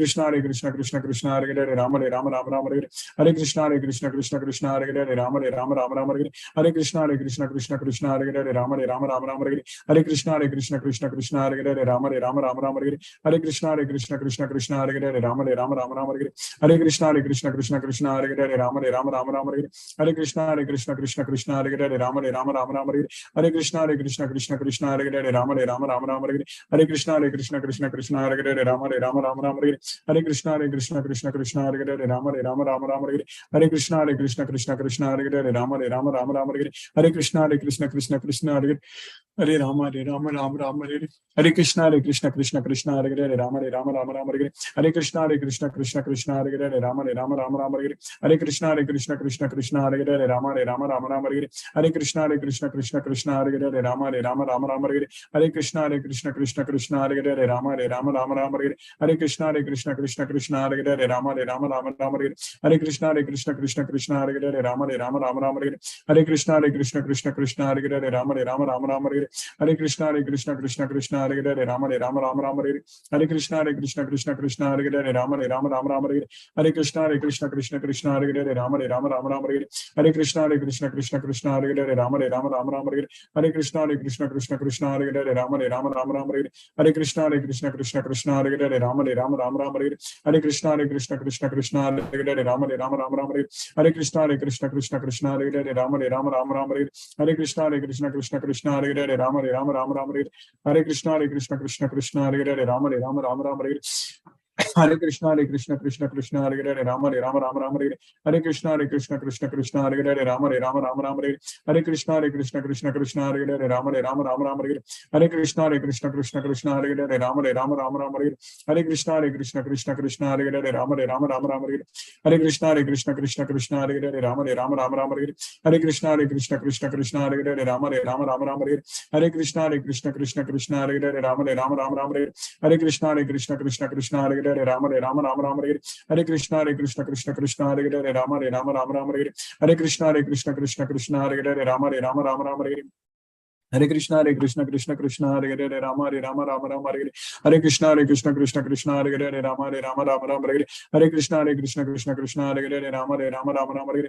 Krishna Krishna Hare Hare Rama Rama Rama Rama Hare Hare Krishna Krishna Hare Hare Rama Rama Rama Rama Hare Hare Krishna Krishna Hare Hare Rama Rama Rama Rama Hare Hare Krishna Krishna Hare Hare Rama Rama Rama Rama Hare Hare Krishna Krishna Hare Hare Rama Rama Rama Rama Hare Hare Krishna Krishna Hare Hare Rama Rama Rama Rama Hare Hare Krishna Krishna Hare Hare Rama Rama Rama Rama Hare Hare Krishna Krishna Hare Hare Rama Rama Rama Rama Hare Hare Krishna Krishna Hare Hare Rama Rama Rama Hare Hare Krishna Krishna Hare Hare Rama Rama Rama Rama Hare Hare Krishna Krishna Hare Hare Rama Rama Rama Rama Hare Hare Krishna Krishna Hare Hare Rama Rama Rama Rama Hare Hare Krishna Krishna Hare Hare Rama Rama Rama Rama Hare Hare Krishna Krishna Hare Hare Rama Rama Rama Rama Hare Hare Krishna Krishna Hare Hare Rama Rama Rama Rama Hare Hare Krishna Krishna Hare Hare Rama Rama Rama Rama Hare Hare Krishna Krishna Hare Hare Rama Rama Rama Rama Hare Hare Krishna Krishna Hare Hare Rama Rama Rama Rama Hare Hare Krishna Krishna Hare Hare Rama Rama Rama Rama Hare Hare Krishna Krishna Hare Hare Rama Rama Rama Rama Hare Hare Krishna Krishna Hare Hare Rama Rama Rama Rama Hare Hare Krishna Krishna Hare Hare Rama Rama Rama Rama Hare Hare Krishna Krishna Hare Hare Rama Rama Rama Rama Hare Hare Krishna Krishna Hare Hare Rama Rama Rama Rama Hare Hare Krishna Krishna Hare Hare Rama Rama Rama Rama Hare Hare Krishna Krishna Hare Hare Rama Rama Rama Rama Hare Hare Krishna Krishna Hare Hare Rama Rama Rama Rama Hare Hare Krishna Krishna Hare Hare Rama Rama Rama Rama Hare Hare Krishna Krishna Hare Hare Rama Rama Rama Rama Hare Hare Krishna Krishna Hare Hare Rama Rama Rama Rama Hare Hare Krishna Krishna Hare Hare Rama Rama Rama Rama Hare Hare Krishna Krishna Hare Hare Rama Rama Rama Rama Hare Hare Krishna Krishna Hare Hare Rama Rama Rama Rama Hare Hare Krishna Krishna Hare Hare Rama Rama Rama Rama Hare Hare Krishna Krishna Hare Hare Rama Rama Rama Rama Hare Hare Krishna Krishna Hare Hare Rama Rama Rama Rama Hare Hare Krishna Krishna Hare Hare Rama Rama Rama Rama Hare Hare Krishna Krishna Hare Hare Rama Rama Rama Rama Hare Hare Krishna Hare Hare Rama Rama Rama Hare Hare Krishna Krishna Hare Hare Rama Rama Rama Hare Hare Krishna Krishna Hare Hare Rama Rama Rama Rama Hare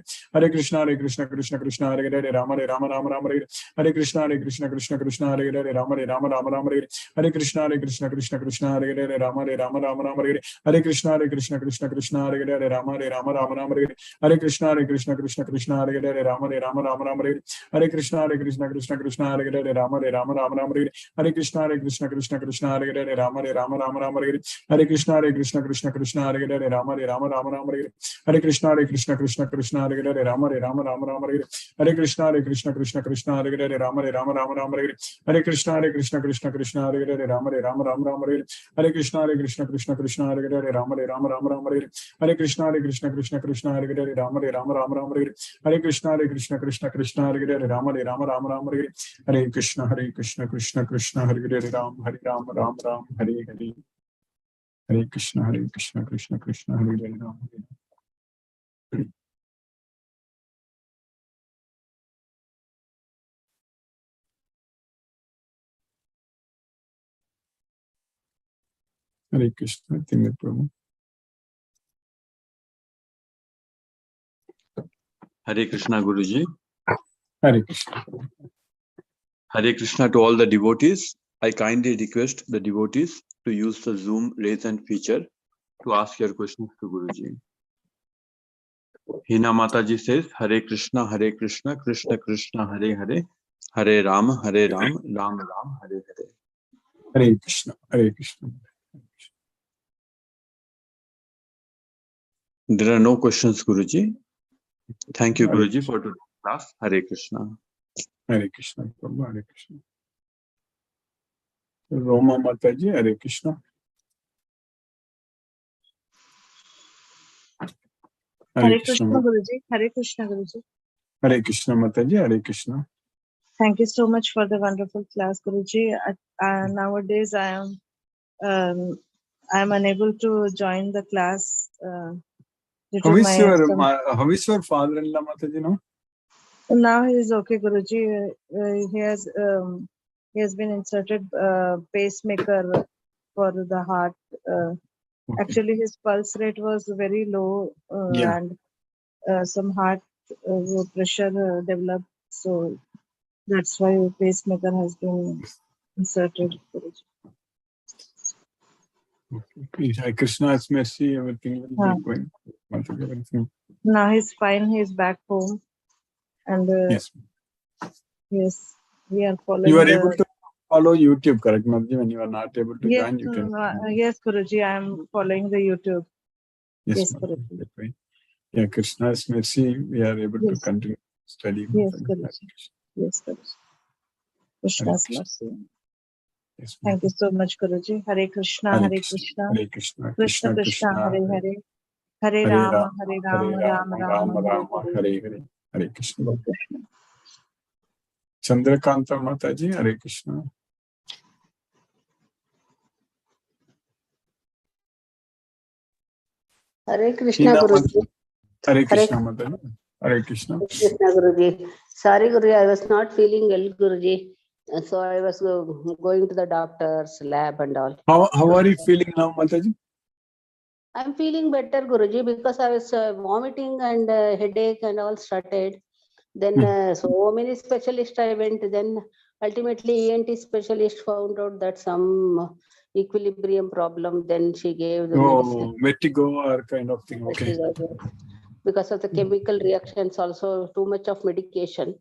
Hare Krishna Krishna Hare Hare Rama Rama Rama Rama Hare Hare Krishna Krishna Hare Hare Rama Rama Rama Rama Hare Hare Krishna Krishna Hare Hare Rama Rama Rama Rama Hare Hare Krishna Krishna Hare Hare Rama Rama Rama Rama Hare Hare Krishna Krishna Hare Hare Rama Rama Rama Rama Hare Hare Krishna Krishna Hare Hare Hare Rama Hare Rama Rama Rama Hare Hare Krishna Krishna Krishna Hare Hare Rama Rama Rama Hare Hare Krishna Krishna Krishna Hare Hare Rama Rama Rama Hare Hare Krishna Krishna Krishna Hare Hare Rama Rama Rama Hare Hare Krishna Krishna Krishna Hare Hare Rama Rama Rama Hare Hare Krishna Krishna Krishna Hare Hare Rama Rama Hare Hare Krishna Krishna Krishna Hare Hare Rama Rama Hare Hare Krishna Krishna Krishna Hare Hare Rama Rama Hare Hare Krishna Krishna Krishna Hare Hare Rama Rama Hare Hare Krishna Krishna Krishna Hare Hare Hare Ram Hare Hare Hare Krishna Krishna Krishna Hare Hare Ram Hare Hare Krishna Tinne Prabhu. Hare Krishna Guruji. Hare Krishna. Hare Krishna to all the devotees. I kindly request the devotees to use the Zoom raise hand feature to ask your questions to Guruji. Hina Mataji says, Hare Krishna, Krishna Krishna, Hare Hare, Hare Ram, Ram Ram, Hare Hare. Hare Krishna, Hare Krishna. There are no questions, Guruji. Thank you, Guruji, for today's class. Hare Krishna. Hare Krishna, Prabhu, Hare Krishna. Roma Mataji, Hare Krishna. Hare Krishna Guruji. Hare Krishna Guruji. Hare Krishna Mataji, Hare Krishna. Thank you so much for the wonderful class, Guruji. Nowadays, I am unable to join the class. How is your father-in-law, Mataji? No? Now he is okay, Guruji. He has been inserted pacemaker for the heart. Okay. Actually, his pulse rate was very low, and some heart pressure developed. So that's why pacemaker has been inserted. Okay. Krishna's mercy, everything will be going. Everything. Now he's fine. He's back home, and yes, we are following. You are able to follow YouTube, correct, Mataji? When you are not able to join, you can. Yes, Guruji, I am following the YouTube. Yes, Guruji. Yeah, Krishna's mercy, we are able to continue studying. Yes, Guruji. Yes, Guruji. Krishna's mercy. Yes, thank you so much, Guruji. Hare Krishna, Hare Krishna, Hare Krishna, Krishna Krishna, Hare Hare, Hare Rama, Rama, Rama, Hare Hare, Hare Krishna. Chandrakanta Mataji, Hare Krishna. Hare Krishna Guruji. Hare Krishna Mataji. Hare Krishna. Krishna Guruji. Sorry Guruji, I was not feeling well, Guruji. So I was going to the doctor's lab and all. How are you feeling now, Mataji? I'm feeling better, Guruji, because I was vomiting and headache and all started. Then so many specialists I went. Then ultimately ENT specialist found out that some equilibrium problem. Then she gave the medicine. Vertigo or kind of thing. Okay. Because of the chemical reactions, also too much of medication.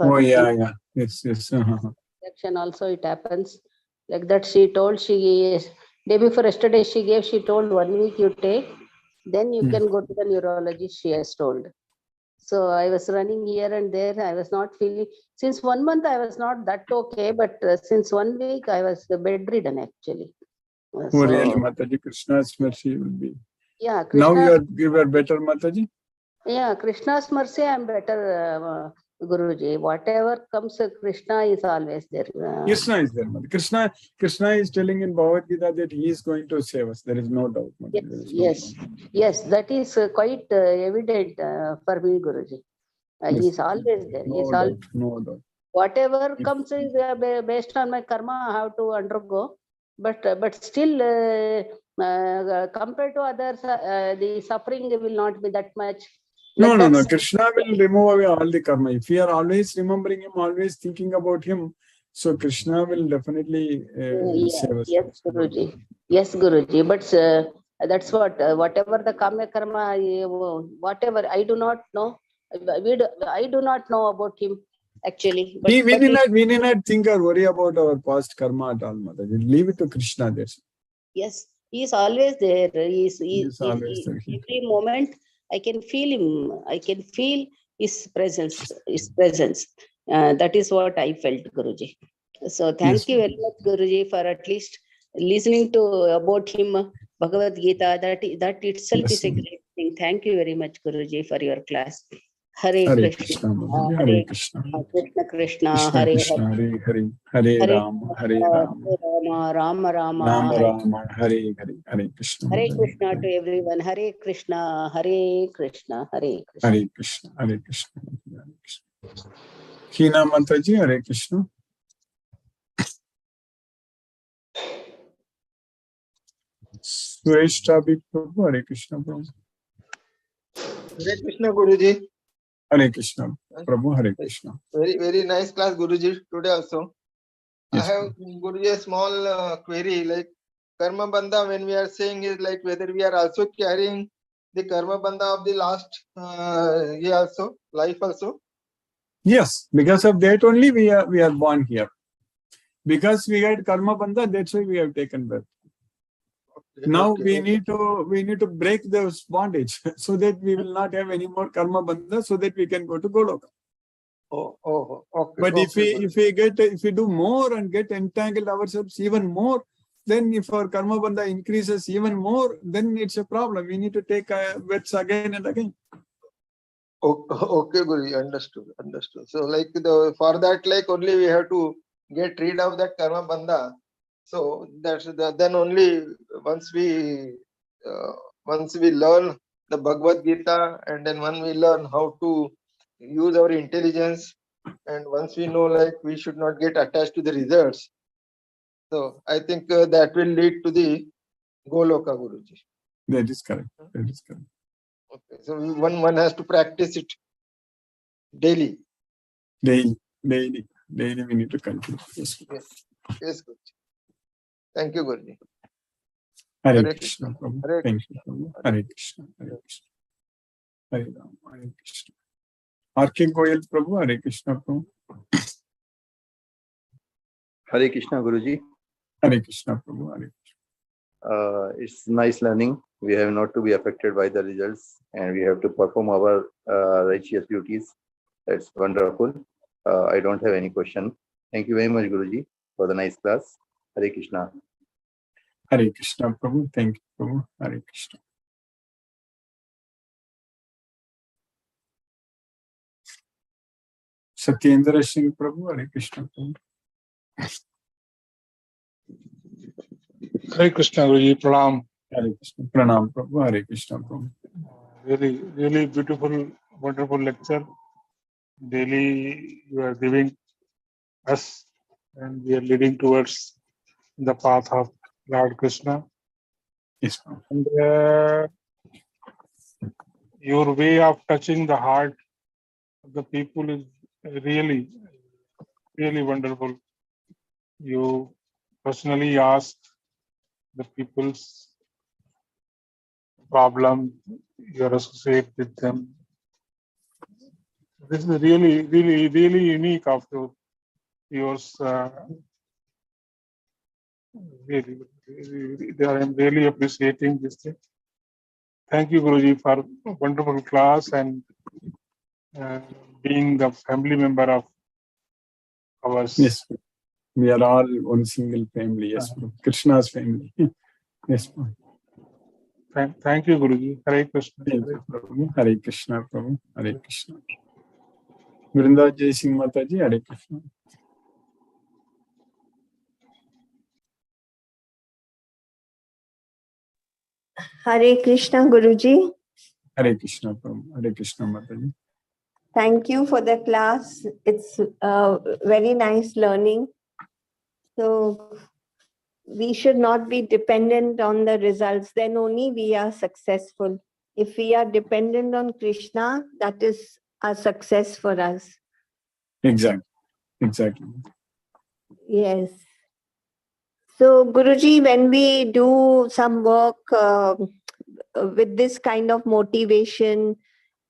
Yes. Reaction also it happens like that. She told day before yesterday she told 1 week you take, then you can go to the neurologist, she has told. So I was running here and there. I was not feeling, since 1 month I was not that okay, but since 1 week I was bedridden actually. Really, Mataji, Krishna's mercy will be. Yeah, Krishna, now you are better, Mataji? Yeah, Krishna's mercy, I am better, Guruji. Whatever comes, Krishna is always there. Krishna is there. Krishna is telling in Bhagavad Gita that he is going to save us. There is no doubt. Yes, that is quite evident for me, Guruji. He is always there. No doubt. Whatever comes is based on my karma, I have to undergo. But still, compared to others, the suffering will not be that much. No. Krishna will remove away all the karma. If we are always remembering him, always thinking about him, so Krishna will definitely save us. Yes, Guruji. Yes, Guruji. But that's what, whatever the karma, whatever, I do not know. I do not know about him. actually. We But need not think or worry about our past karma at all, Mataji. Leave it to Krishna. That's yes, he is always there. He's always there. Every moment I can feel him. I can feel his presence. His presence. That is what I felt, Guruji. So thank you very much, Guruji, for at least listening to about him, Bhagavad Gita. That itself is a great thing. Thank you very much, Guruji, for your class. Hare Krishna, Hare Krishna, Krishna Krishna, Krishna Hare Krishna, Hare Hare, Hare Rama, Hare Rama, Rama Rama, Rama Hare Rama, Hare Hare, Hare Krishna, Hare Krishna to everyone. Hare Krishna, Hare Krishna, Hare Krishna. Hare Krishna, Hare Krishna, Hare Krishna. Hina Mataji, Hare Krishna. Suresh Tabik Prabhu, Hare Krishna Prabhu. Hare Krishna Guruji. Hare Krishna Prabhu, Hare Krishna. Very nice class Guruji today also. Yes, I have Guruji a small query like karma bandha, when we are saying is like whether we are also carrying the karma bandha of the last year also, life also. yes, because of that only we are born here. Because we had karma bandha, that's why we have taken birth. Now we need to break those bondage so that we will not have any more karma bandha, so that we can go to Goloka. Okay. But if we do more and get entangled ourselves even more, then if our karma bandha increases even more, then it's a problem. We need to take births again and again. Okay, Guruji, understood. So like for that, like only we have to get rid of that karma bandha. So that's then only once we learn the Bhagavad Gita, and then when we learn how to use our intelligence, and once we know like we should not get attached to the results, so I think that will lead to the Goloka, Guruji. That is correct. Okay, so one has to practice it daily. Daily we need to continue. Yes, Guruji. Thank you, Guruji. Hare Krishna Prabhu. Hare Thank you, Prabhu. Hare Krishna. Hare Krishna. Hare Rama, Hare Krishna. R.K. Goyal Prabhu, Hare Krishna Prabhu. Hare Krishna Guruji. Hare Krishna Prabhu, Hare Krishna. It's nice learning. We have not to be affected by the results, and we have to perform our righteous duties. That's wonderful. I don't have any question. Thank you very much, Guruji, for the nice class. Hare Krishna. Hare Krishna Prabhu. Thank you, Prabhu. Hare Krishna. Satyendra Singh Prabhu, Hare Krishna Prabhu. Hare Krishna Guruji, Pranam. Hare Krishna. Pranam Prabhu, Hare Krishna Prabhu. Really beautiful, wonderful lecture. Daily you are giving us, and we are leading towards the path of Lord Krishna. Yes, Prabhu. And your way of touching the heart of the people is really wonderful. You personally ask the people's problem, you associate with them. This is really unique of yours. I'm really appreciating this thing. Thank you, Guruji, for a wonderful class and being the family member of ours. Yes, we are all one single family. Yes, Prabhu. Krishna's family. Yes, Prabhu. Thank you, Guruji. Hare Krishna. Thank you, Prabhu. Hare Krishna, Prabhu. Hare Krishna. Vrinda Jai Singh Mataji, Hare Krishna. Hare Krishna Guruji. Hare Krishna, Prabhu. Hare Krishna, Mataji. Thank you for the class. It's very nice learning. So we should not be dependent on the results. Then only we are successful. If we are dependent on Krishna, that is a success for us. Exactly. Yes. So Guruji, when we do some work with this kind of motivation,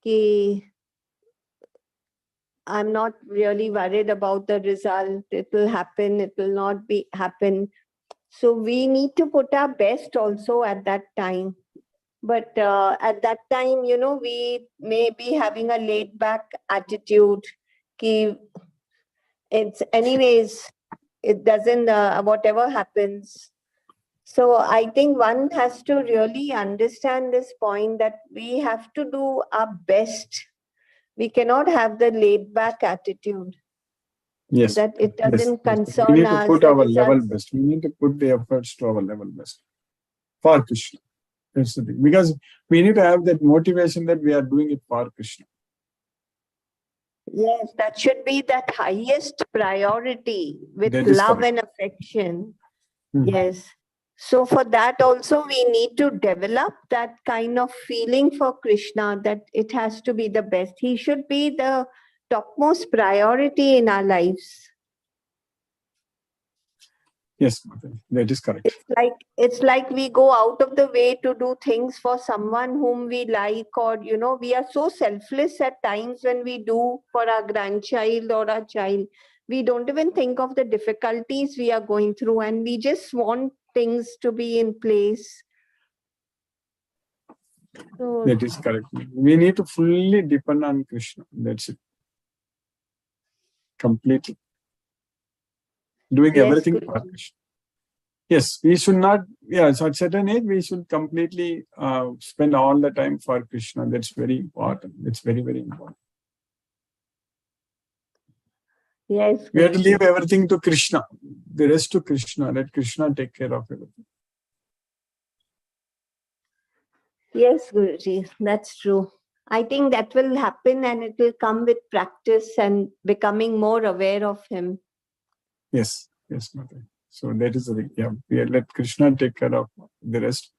ki I'm not really worried about the result. It will happen, it will not be happen. So we need to put our best also at that time. But at that time, we may be having a laid back attitude. Ki it's anyways, it doesn't, whatever happens. So I think one has to really understand this point that we have to do our best. We cannot have the laid back attitude. Yes. That it Yes, doesn't yes. concern We need to us. put the our level results. best. We need to put the efforts to our level best for Krishna. That's the thing. Because we need to have that motivation that we are doing it for Krishna. Yes, that should be that highest priority with That is love correct. and affection. Mhm. Yes. So for that also we need to develop that kind of feeling for Krishna, that it has to be the best. He should be the topmost priority in our lives. Yes, Mataji, that is correct. It's like we go out of the way to do things for someone whom we like, or we are so selfless at times when we do for our grandchild or our child. We don't even think of the difficulties we are going through, and we just want things to be in place. So, That is correct. We need to fully depend on Krishna. That's it. Completely. Doing yes, everything Guruji. for Krishna. Yes, we should not, so at certain age, we should completely spend all the time for Krishna. That's very important. It's very, very important. Yes, We have to Guruji. leave everything to Krishna. The rest to Krishna. Let Krishna take care of everything. Yes, Guruji, that's true. I think that will happen, and it will come with practice and becoming more aware of him. Yes, yes, Mataji. So that is the thing. Yeah, we let Krishna take care of the rest.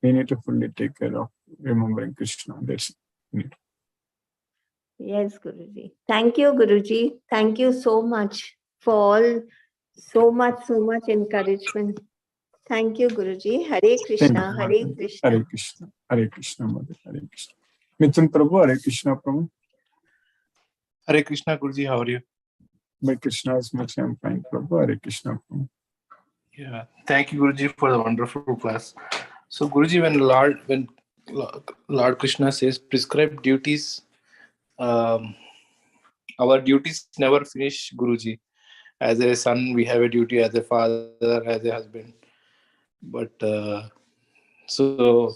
We need to fully take care of remembering Krishna. That's it. Yes, Guruji. Thank you, Guruji. Thank you so much for all, so much encouragement. Thank you, Guruji. Hare Thank Krishna, you, Hare Mataji. Krishna. Hare Krishna, Hare Krishna, Mataji, Hare Krishna. Mithun Prabhu, Hare Krishna, Prabhu. Hare Krishna, Guruji, how are you? By Krishna's mercy, I'm fine, Prabhu. Hare Krishna, Prabhu. Yeah, thank you, Guruji, for the wonderful class. So, Guruji, when Lord Krishna says prescribed duties, our duties never finish, Guruji. As a son, we have a duty, as a father, as a husband. But so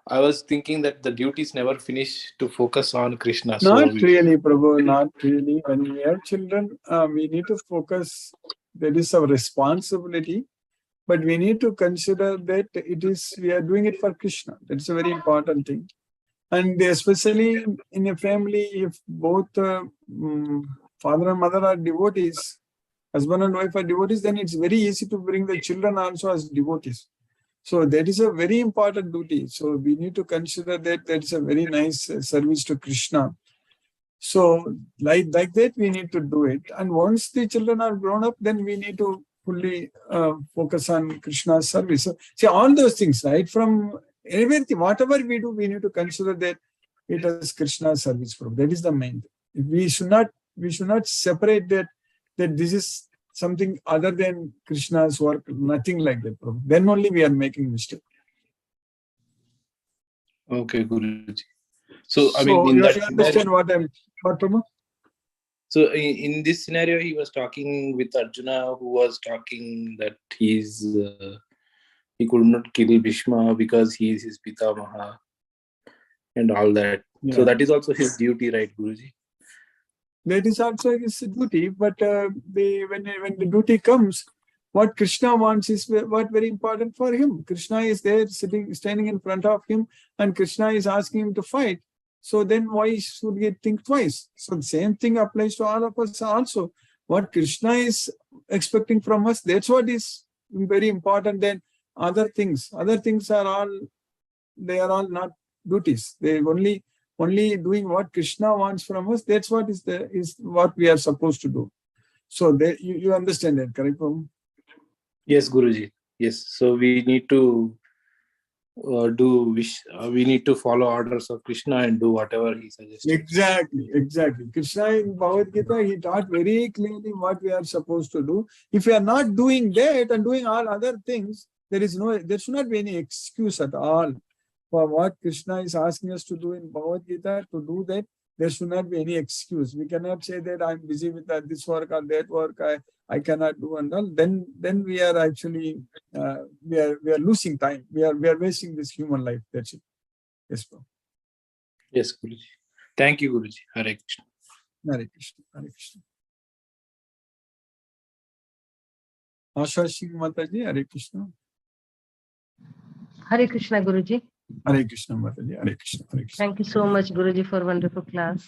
I was thinking that the duties never finish to focus on Krishna. Not really, Prabhu, not really. When we have children, we need to focus. That is our responsibility. But we need to consider that we are doing it for Krishna. That's a very important thing. And especially in a family, if both father and mother are devotees, husband and wife are devotees, then it's very easy to bring the children also as devotees. So that is a very important duty. So we need to consider that that's a very nice service to Krishna. So like that, we need to do it. And once the children are grown up, then we need to fully focus on Krishna's service. So, see, all those things, right? From everything, whatever we do, we need to consider that it is Krishna's service. That is the main thing. We should not separate that this is something other than Krishna's work, nothing like that. Then only we are making mistake. Okay, Guruji. So, I mean, in you that understand what Prabhu? So in this scenario, he was talking with Arjuna, who was talking that he could not kill Bhishma because he is his Pitamaha and all that. Yeah. So that is also his duty, right, Guruji? That is also his duty, but when the duty comes, what Krishna wants is what very important for him. Krishna is there standing in front of him, and Krishna is asking him to fight. So then why should we think twice? So the same thing applies to all of us also. What Krishna is expecting from us, that's what is very important than other things. Other things are all not duties. They only doing what Krishna wants from us. That's what is what we are supposed to do. So you understand that, correct, Prabhu? Yes, Guruji. Yes. So we need to we need to follow orders of Krishna and do whatever he suggested. Exactly. Krishna in Bhagavad Gita, he taught very clearly what we are supposed to do. If we are not doing that and doing all other things, there should not be any excuse at all for what Krishna is asking us to do in Bhagavad Gita. To do that, there should not be any excuse. We cannot say that I'm busy with this work or that work, I cannot do and all. Then we are actually we are losing time. We are wasting this human life. That's it. Yes, bro. Yes, Guruji. Thank you, Guruji. Hare Krishna. Hare Krishna. Hare Krishna. Asha Singh Mataji, Hare Krishna. Hare Krishna, Guruji. Hare Krishna Mataji. Hare Krishna. Hare Krishna. Thank you so much, Guruji, for wonderful class.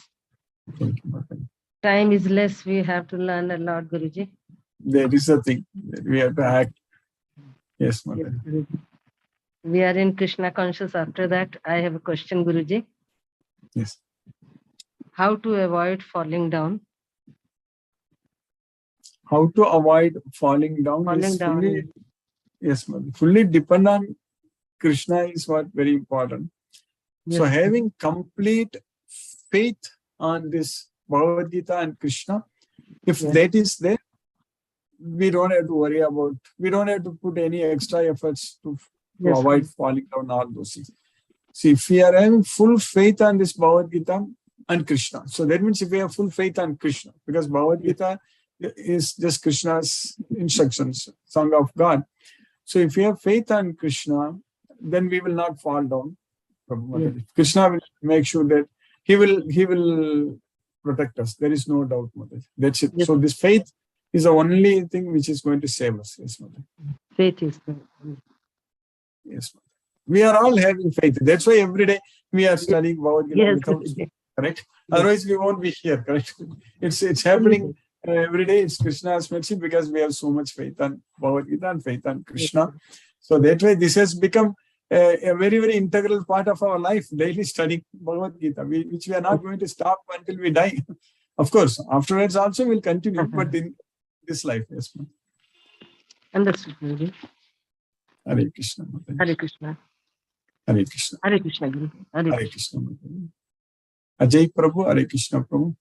Thank you, Mataji. Time is less. We have to learn a lot, Guruji. That is the thing. We have to act. Yes, Yes, Mataji. Guruji. We are in Krishna conscious. After that, I have a question, Guruji. Yes. How to avoid falling down? How to avoid falling down is fully, yes, Mataji, fully depend on Krishna is what very important. Yes. So having complete faith on this Bhagavad Gita and Krishna, if Yes. that is there, we don't have to worry about, we don't have to put any extra efforts to Yes, avoid falling down, all those things. See, if we are having full faith on this Bhagavad Gita and Krishna, so that means if we have full faith on Krishna, because Bhagavad Gita is just Krishna's instructions, song of God. So if we have faith on Krishna, then we will not fall down. Yes. Krishna will make sure that he will protect us. There is no doubt, Mataji. That's it. Yes. So this faith is the only thing which is going to save us. Yes, Mataji. Faith is good. Yes, Mataji. We are all having faith. That's why every day we are studying Bhagavad Gita Yes, without Guruji. faith, correct? Otherwise we won't be here, correct? It's happening every day. It's Krishna's mercy because we have so much faith on Bhagavad Gita and faith on Krishna. So that way this has become a very, very integral part of our life, daily studying Bhagavad Gita, which we are not going to stop until we die. Of course, afterwards also we'll continue, but in this life, yes, ma'am. Understood, Guruji. Hare Krishna, Mataji. Hare Krishna. Hare Krishna. Hare Krishna, Guruji. Hare Hare Krishna. Krishna, Mataji. Ajay Prabhu, Hare Krishna, Prabhu.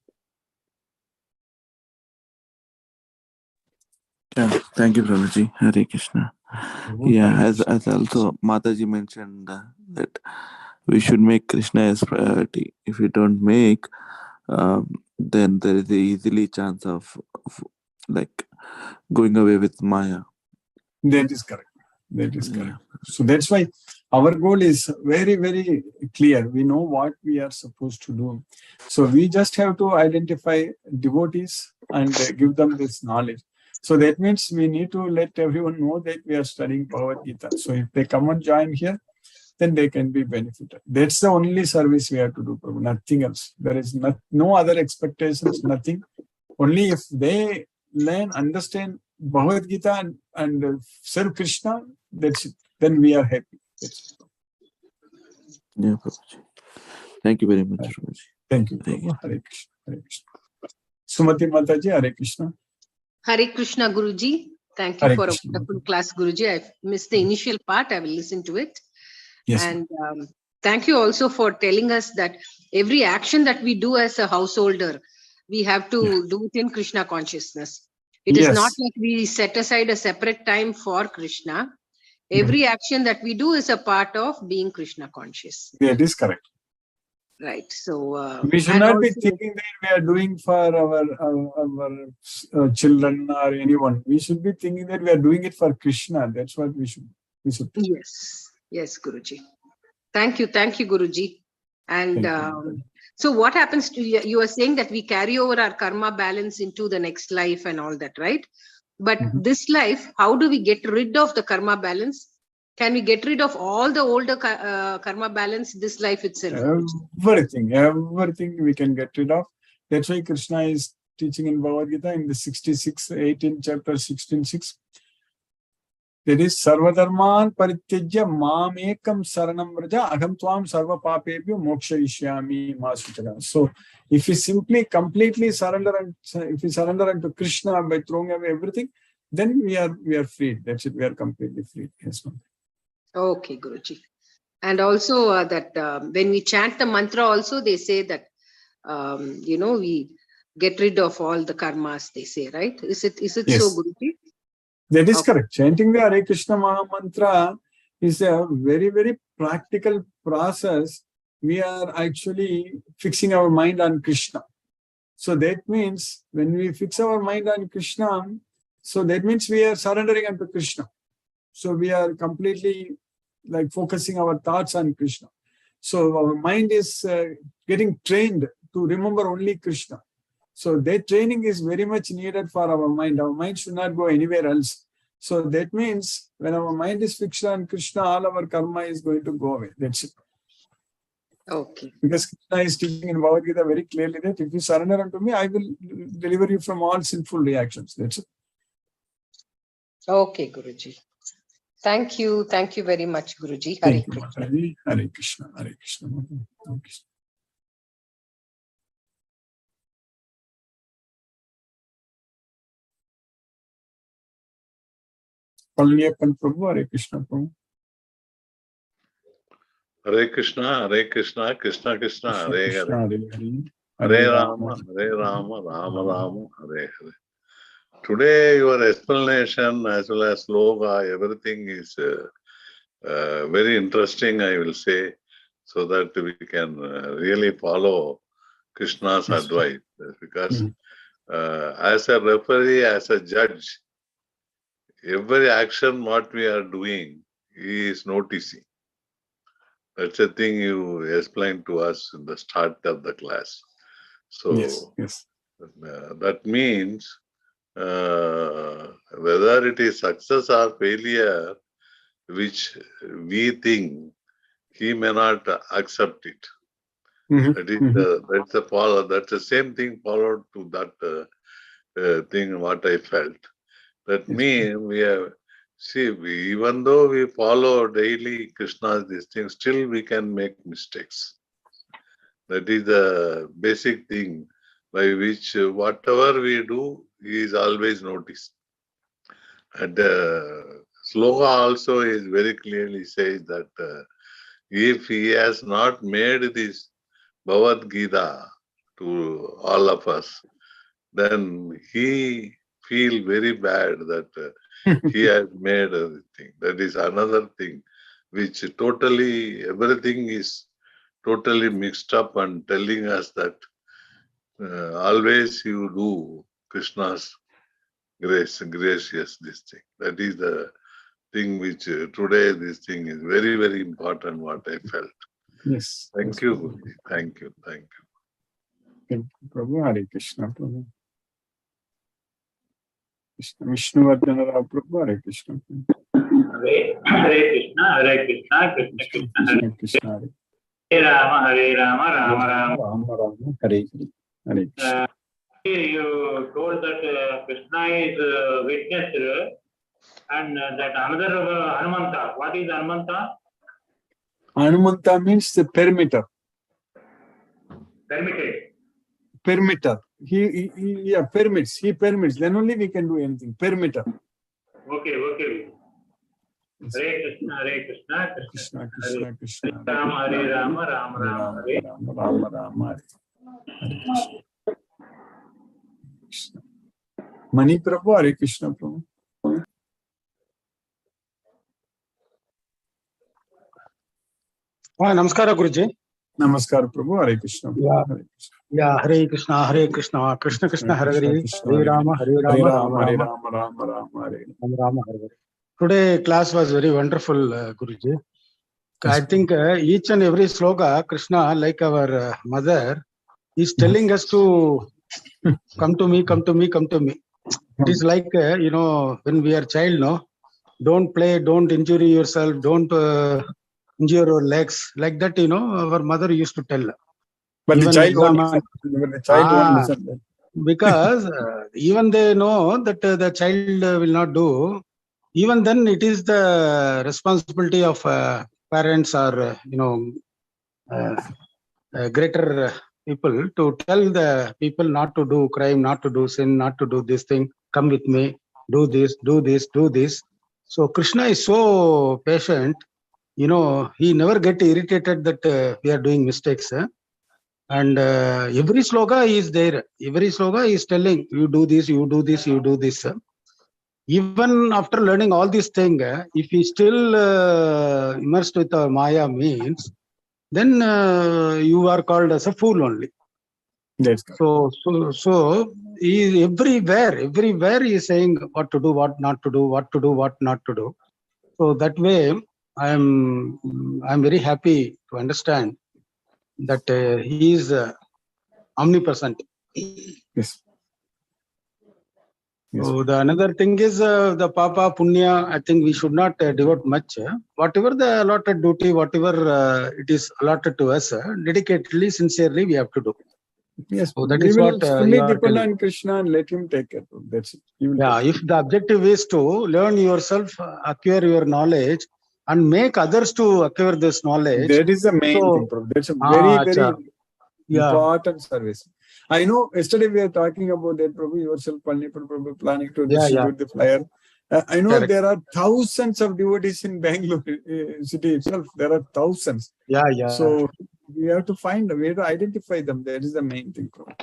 Yeah, thank you, Prabhuji. Hare Krishna. Yeah, as also Mataji mentioned that we should make Krishna as priority. If we don't make, then there is a easily chance of like going away with Maya. That is correct. That is correct. So that's why our goal is very, very clear. We know what we are supposed to do. So we just have to identify devotees and give them this knowledge. So that means we need to let everyone know that we are studying Bhagavad Gita. So if they come and join here, then they can be benefited. That's the only service we have to do, Prabhu. Nothing else. There is no other expectations, nothing. Only if they learn, understand Bhagavad Gita and serve Krishna, that's it. Then we are happy. That's it. Yeah, Prabhuji. Thank you very much, Prabhuji. Thank you, Prabhu. Hare Krishna. Hare Krishna. Sumati Mataji, Hare Krishna. Hare Krishna, Guruji. Thank you Hare for Krishna. a wonderful class, Guruji. I've missed the initial part. I will listen to it. Yes, And thank you also for telling us that every action that we do as a householder, we have to do it in Krishna consciousness. It is Yes. not like we set aside a separate time for Krishna. Every action that we do is a part of being Krishna conscious. That is correct. Right. So We should and not be also- thinking that we are doing for our children or anyone. We should be thinking that we are doing it for Krishna. That's what we should think. Yes. Yes, Guruji. Thank you, Guruji. And Thank you. so what happens to you? You are saying that we carry over our karma balance into the next life and all that, right? But this life, how do we get rid of the karma balance? Can we get rid of all the older karma balance this life itself? Everything we can get rid of. That's why Krishna is teaching in Bhagavad Gita in the 18 chapter 16:6. That is Sarvadharman Parityajya Mam Ekam Saranam Vraja Aham Tvam Sarva Papebhyo Mokshayishyami Masuchaga. So if we simply completely surrender unto Krishna by throwing away everything, then we are freed. That's it. We are completely freed. Yes, ma'am. Okay, Guruji. And also that when we chant the mantra also, they say that, we get rid of all the karmas, they say, right? Is it so, Yes. Guruji? That is Okay. correct. Chanting the Hare Krishna Maha Mantra is a very, very practical process. We are actually fixing our mind on Krishna. So that means when we fix our mind on Krishna, so that means we are surrendering unto Krishna. So we are completely like focusing our thoughts on Krishna. So our mind is getting trained to remember only Krishna. So that training is very much needed for our mind. Our mind should not go anywhere else. So that means when our mind is fixed on Krishna, all our karma is going to go away. That's it. Okay. Because Krishna is teaching in Bhagavad Gita very clearly that if you surrender unto me, I will deliver you from all sinful reactions. That's it. Okay, Guruji. Thank you. Thank you very much, Guruji. Thank you, Mataji. Hare Krishna. Hare Krishna. Hare Krishna. Palniappan Prabhu, Hare Krishna Prabhu. Hare Krishna, Krishna Krishna, Hare Krishna, Hare. Hare Hare. Hare Rama, Rama Rama, Hare Hare. Today, your explanation as well as sloga, everything is very interesting, I will say, so that we can really follow Krishna's advice. Because as a referee, as a judge, every action what we are doing, he is noticing. That's a thing you explained to us in the start of the class. So yes. That means whether it is success or failure, which we think, he may not accept it. That is that's the same thing followed to that thing what I felt. That means we have, even though we follow daily Krishna's these things, still we can make mistakes. That is the basic thing by which whatever we do, he is always noticed. And sloka also is very clearly says that if he has not made this Bhagavad Gita to all of us, then he feel very bad that he has made everything. That is another thing which totally, everything is totally mixed up and telling us that always you do Krishna's gracious this thing. That is the thing which today this thing is very, very important what I felt. Yes. Thank you, Guruji. Thank you. Thank you, Prabhu. Hare Krishna Prabhu. Vishnuvardhana Rao Prabhu, Hare Krishna. Hare Krishna, Krishna Krishna, Hare Hare Rama, Hare Krishna. You told that Krishna is witnessed and that another Hanumanta. What is Hanumanta? Hanumanta means the permitter. Permitter. He permits. He permits. Then only we can do anything. Permitter. Okay. Yes. Hare Krishna, Krishna Krishna. Hare Rama, Hare Rama. Hare Krishna. Mani Prabhu, Hare Krishna Prabhu. Namaskara Guruji. Namaskar Prabhu, Hare Krishna. Hare Krishna, Krishna Krishna, Hare Hare, Hare Rama, Rama, Hare. Today class was very wonderful, Guruji. I think each and every sloka, Krishna, like our mother, is telling us to come to me. It is like, when we are child, no, don't play, don't injure yourself, don't injure your legs. Like that, our mother used to tell. But even the child won't listen. Because even they know that the child will not do, even then it is the responsibility of parents or, greater people to tell the people not to do crime, not to do sin, not to do this thing, come with me, do this. So Krishna is so patient he never get irritated that we are doing mistakes. And every sloka is there. Every sloka is telling, you do this, you do this, you do this. Even after learning all these things, if he still immersed with our Maya means, then you are called as a fool only. That's so he everywhere he is saying what to do, what not to do, what to do, what not to do. So that way, I'm very happy to understand that he is omnipresent. Yes. So the another thing is the Papa Punya. I think we should not devote much. Whatever the allotted duty, whatever it is allotted to us, dedicatedly, sincerely, we have to do. Yes. So that we is will what fully you are depend telling. on Krishna and let him take care. That's it. Yeah, if the objective is to learn yourself, acquire your knowledge, and make others to acquire this knowledge. That is the main thing, Prabhu. That's a very important service. I know yesterday we are talking about that, Prabhu, yourself, Prabhu, planning to distribute the flyer. I know there are thousands of devotees in Bangalore city itself. There are thousands. So we have to find them. We have to identify them. That is the main thing, Prabhu.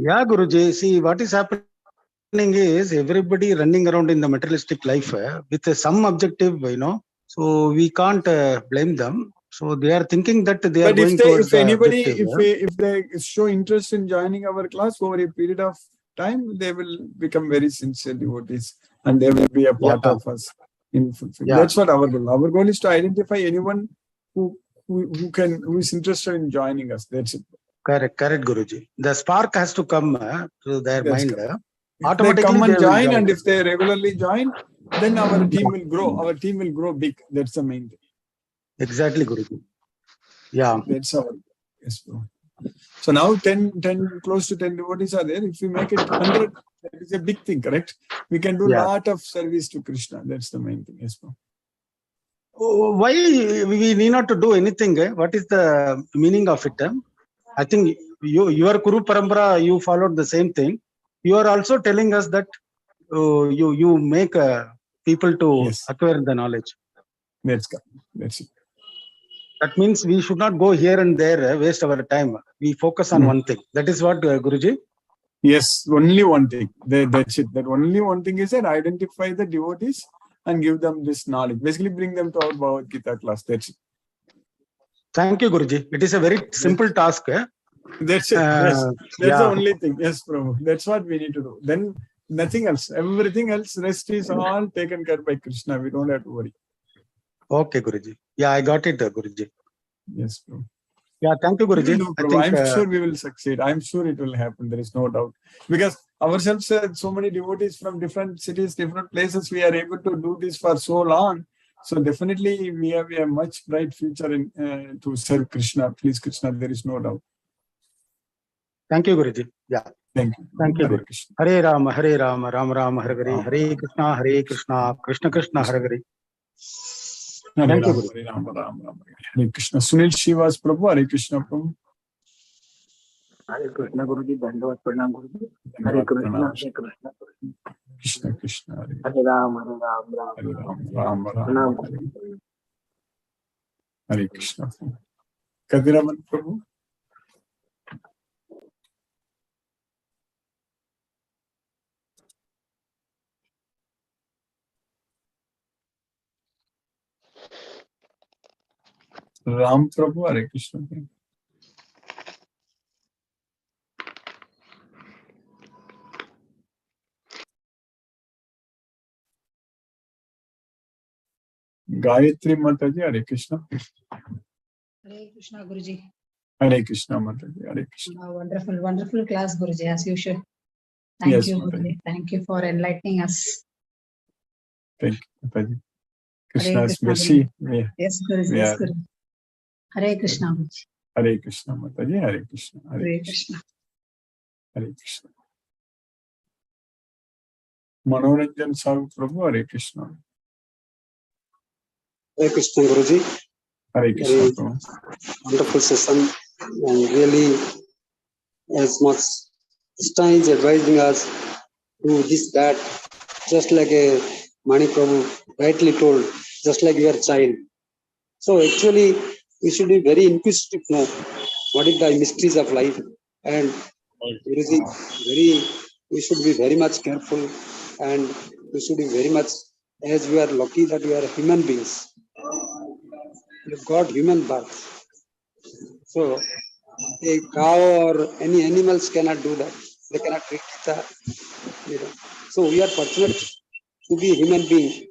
Yeah, Guruji. See, what is happening is everybody running around in the materialistic life with some objective, So we can't blame them. So they are thinking that they are going towards the objective. If they show interest in joining our class over a period of time, they will become very sincere devotees and they will be a part of us. That's what our goal. Our goal is to identify anyone who is interested in joining us. That's it. Correct, Guruji. The spark has to come to their mind. If they come and join, and if they regularly join, then our team will grow. Our team will grow big. That's the main thing. Exactly, Guruji. Yeah. That's our bro. So now 10, close to 10 devotees are there. If we make it 100, that is a big thing, correct? We can do a lot of service to Krishna. That's the main thing. Yes, bro. Why we need not to do anything? What is the meaning of it? I think your Kuru Parampara, you followed the same thing. You are also telling us that you make people to acquire the knowledge. That's it. That means we should not go here and there, waste our time. We focus on one thing. That is what, Guruji? Yes, only one thing. That's it. That only one thing is that identify the devotees and give them this knowledge. Basically, bring them to our Bhagavad Gita class. That's it. Thank you, Guruji. It is a very simple task. That's it. Yes. That's the only thing. Yes, Prabhu. That's what we need to do. Then nothing else. Everything else, rest is all taken care by Krishna. We don't have to worry. Okay, Guruji. Yeah, I got it, Guruji. Yes, Prabhu. Yeah, thank you, Guruji. I'm sure we will succeed. I'm sure it will happen. There is no doubt. Because ourselves, so many devotees from different cities, different places, we are able to do this for so long. So definitely we have a much bright future in to serve Krishna. Please, Krishna, there is no doubt. Thank you, Guruji. Yeah. Thank you. Thank you, Guru. Hare Rama, Ram Rama, Hare Hare, Hare Krishna, Krishna Krishna, Hare Hare. Thank you, Guru. Hare Rama, Ram Rama, Hare Krishna. Sunil Shivas Prabhu, Hare Krishna Prabhu. Hare Krishna, Guruji. Dandavad Pranam, Guruji. Hare Krishna, Hare Krishna. Krishna Krishna, Hare Rama, Ram Ram. Hare Krishna. Kadiraman Prabhu. Ram Prabhu, Hare Krishna. Gayatri Mataji, Hare Krishna. Hare Krishna, Guruji. Hare Krishna Mataji, Hare Krishna. Wonderful class, Guruji, as usual. Thank you, Guruji. Thank you for enlightening us. Thank you, Mataji. Krishna's mercy. Yes, Guruji. Yes, Guruji. Hare Krishna. Hare Krishna Mataji, Hare Krishna. Hare Krishna. Hare Krishna. Manoranjan Sahu Prabhu, Hare Krishna. Hare Krishna, Guruji. Hare Krishna Prabhu. Wonderful session, and really, as much Krishna is advising us to this, that, just like a Mani Prabhu rightly told, just like your child. So actually, we should be very inquisitive now. What is the mysteries of life? And we should be very much careful, and we should be very much, as we are lucky that we are human beings. You've got human birth. So a cow or any animals cannot do that. They cannot treat the. So we are fortunate to be human being,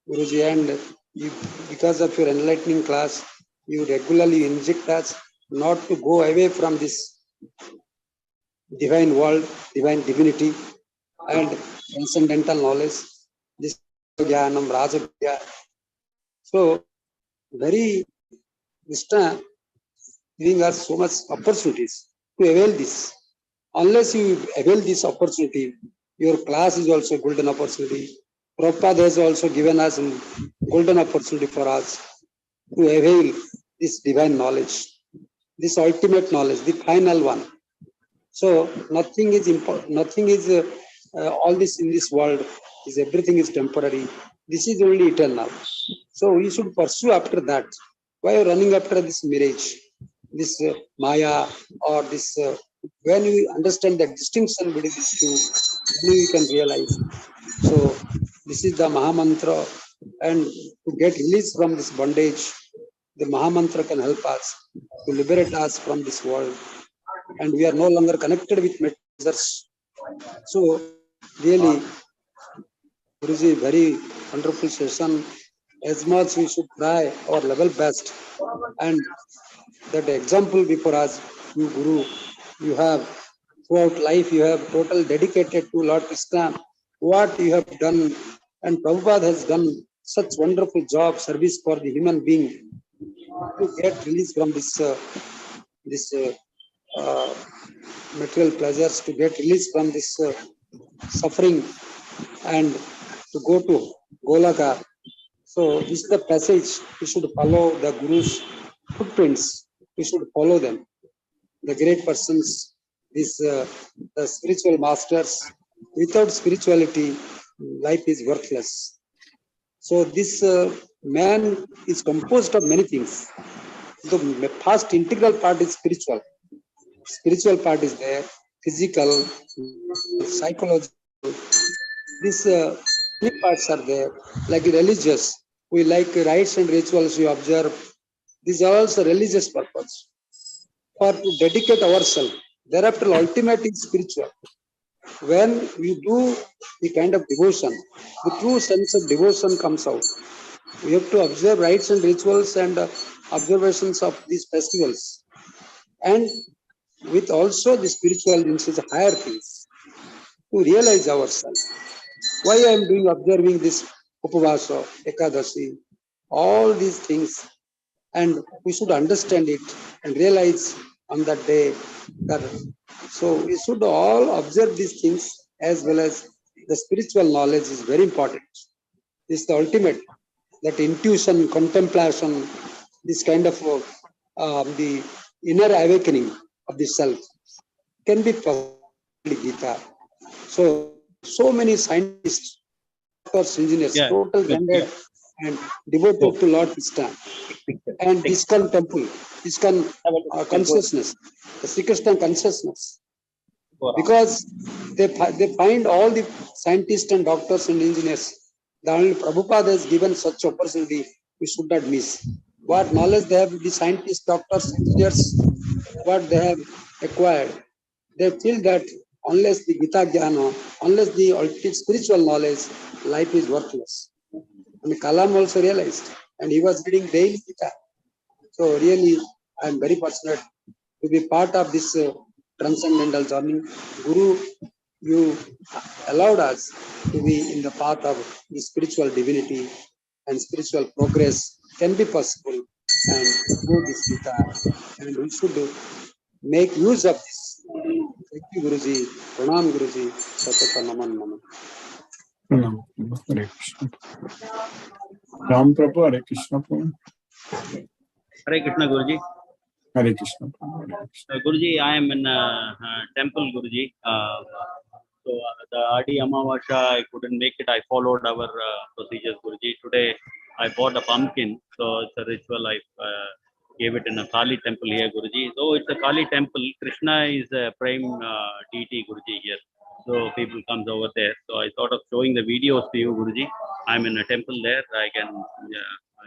Guruji, and you, because of your enlightening class, you regularly inject us not to go away from this divine world, divine divinity, and transcendental knowledge. This Jnanam, Rajavidya. So very Krishna giving us so much opportunities to avail this. Unless you avail this opportunity, your class is also a golden opportunity. Prabhupada has also given us a golden opportunity for us to avail this divine knowledge, this ultimate knowledge, the final one. So nothing is important. Nothing is all this in this world is everything is temporary. This is only eternal. So we should pursue after that. Why are you running after this mirage, this Maya, or this? When we understand the distinction between these two, then we can realize. So this is the Mahamantra, and to get released from this bondage, the Mahamantra can help us to liberate us from this world, and we are no longer connected with measures. So really, Guruji, very wonderful session. As much we should try our level best, and that example before us, you Guru, you have throughout life, you have total dedicated to Lord Krishna. What you have done, and Prabhupada has done such wonderful job, service for the human being to get released from this material pleasures, to get released from this suffering, and to go to Golaka. So this is the passage. We should follow the Guru's footprints. We should follow them. The great persons, the spiritual masters. Without spirituality, life is worthless. So this man is composed of many things. The first integral part is spiritual. Spiritual part is there, physical, psychological. These three parts are there, like religious. We like rites and rituals we observe. These are also religious purpose. For to dedicate ourselves. Thereafter, ultimate is spiritual. When we do the kind of devotion, the true sense of devotion comes out. We have to observe rites and rituals and observations of these festivals, and with also the spiritual things, higher things, to realize ourselves. Why I am doing observing this Upavasa, Ekadashi, all these things, and we should understand it and realize on that day that. So we should all observe these things, as well as the spiritual knowledge is very important. It's the ultimate, that intuition, contemplation, this kind of the inner awakening of the self can be possible in Gita. So many scientists, doctors, engineers, total rendered and devoted to Lord Krishna and ISKCON temple, ISKCON consciousness, the Sri Krishna consciousness. Because they find all the scientists and doctors and engineers. The only Prabhupada has given such opportunity, we should not miss. What knowledge they have, the scientists, doctors, engineers, what they have acquired, they feel that unless the Gita Jnana, unless the ultimate spiritual knowledge, life is worthless. And Kalam also realized, and he was reading daily Gita. So really, I am very fortunate to be part of this transcendental journey. Guru, you allowed us to be in the path of the spiritual divinity, and spiritual progress can be possible, and through this Gita, and we should make use of this. Thank you, Guruji. Pranam, Guruji. Satata Naman Naman. Pranam. Hare Krishna. Ram Prabhu, Hare Krishna. Hare Krishna, Guruji. Hare Krishna. Guruji, I am in temple, Guruji. So the Adi Amavasya, I couldn't make it. I followed our procedures, Guruji. Today, I bought a pumpkin, so it's a ritual. I gave it in a Kali temple here, Guruji. So it's a Kali temple. Krishna is a prime deity, Guruji, here. So people comes over there. So I thought of showing the videos to you, Guruji. I'm in a temple there. I can,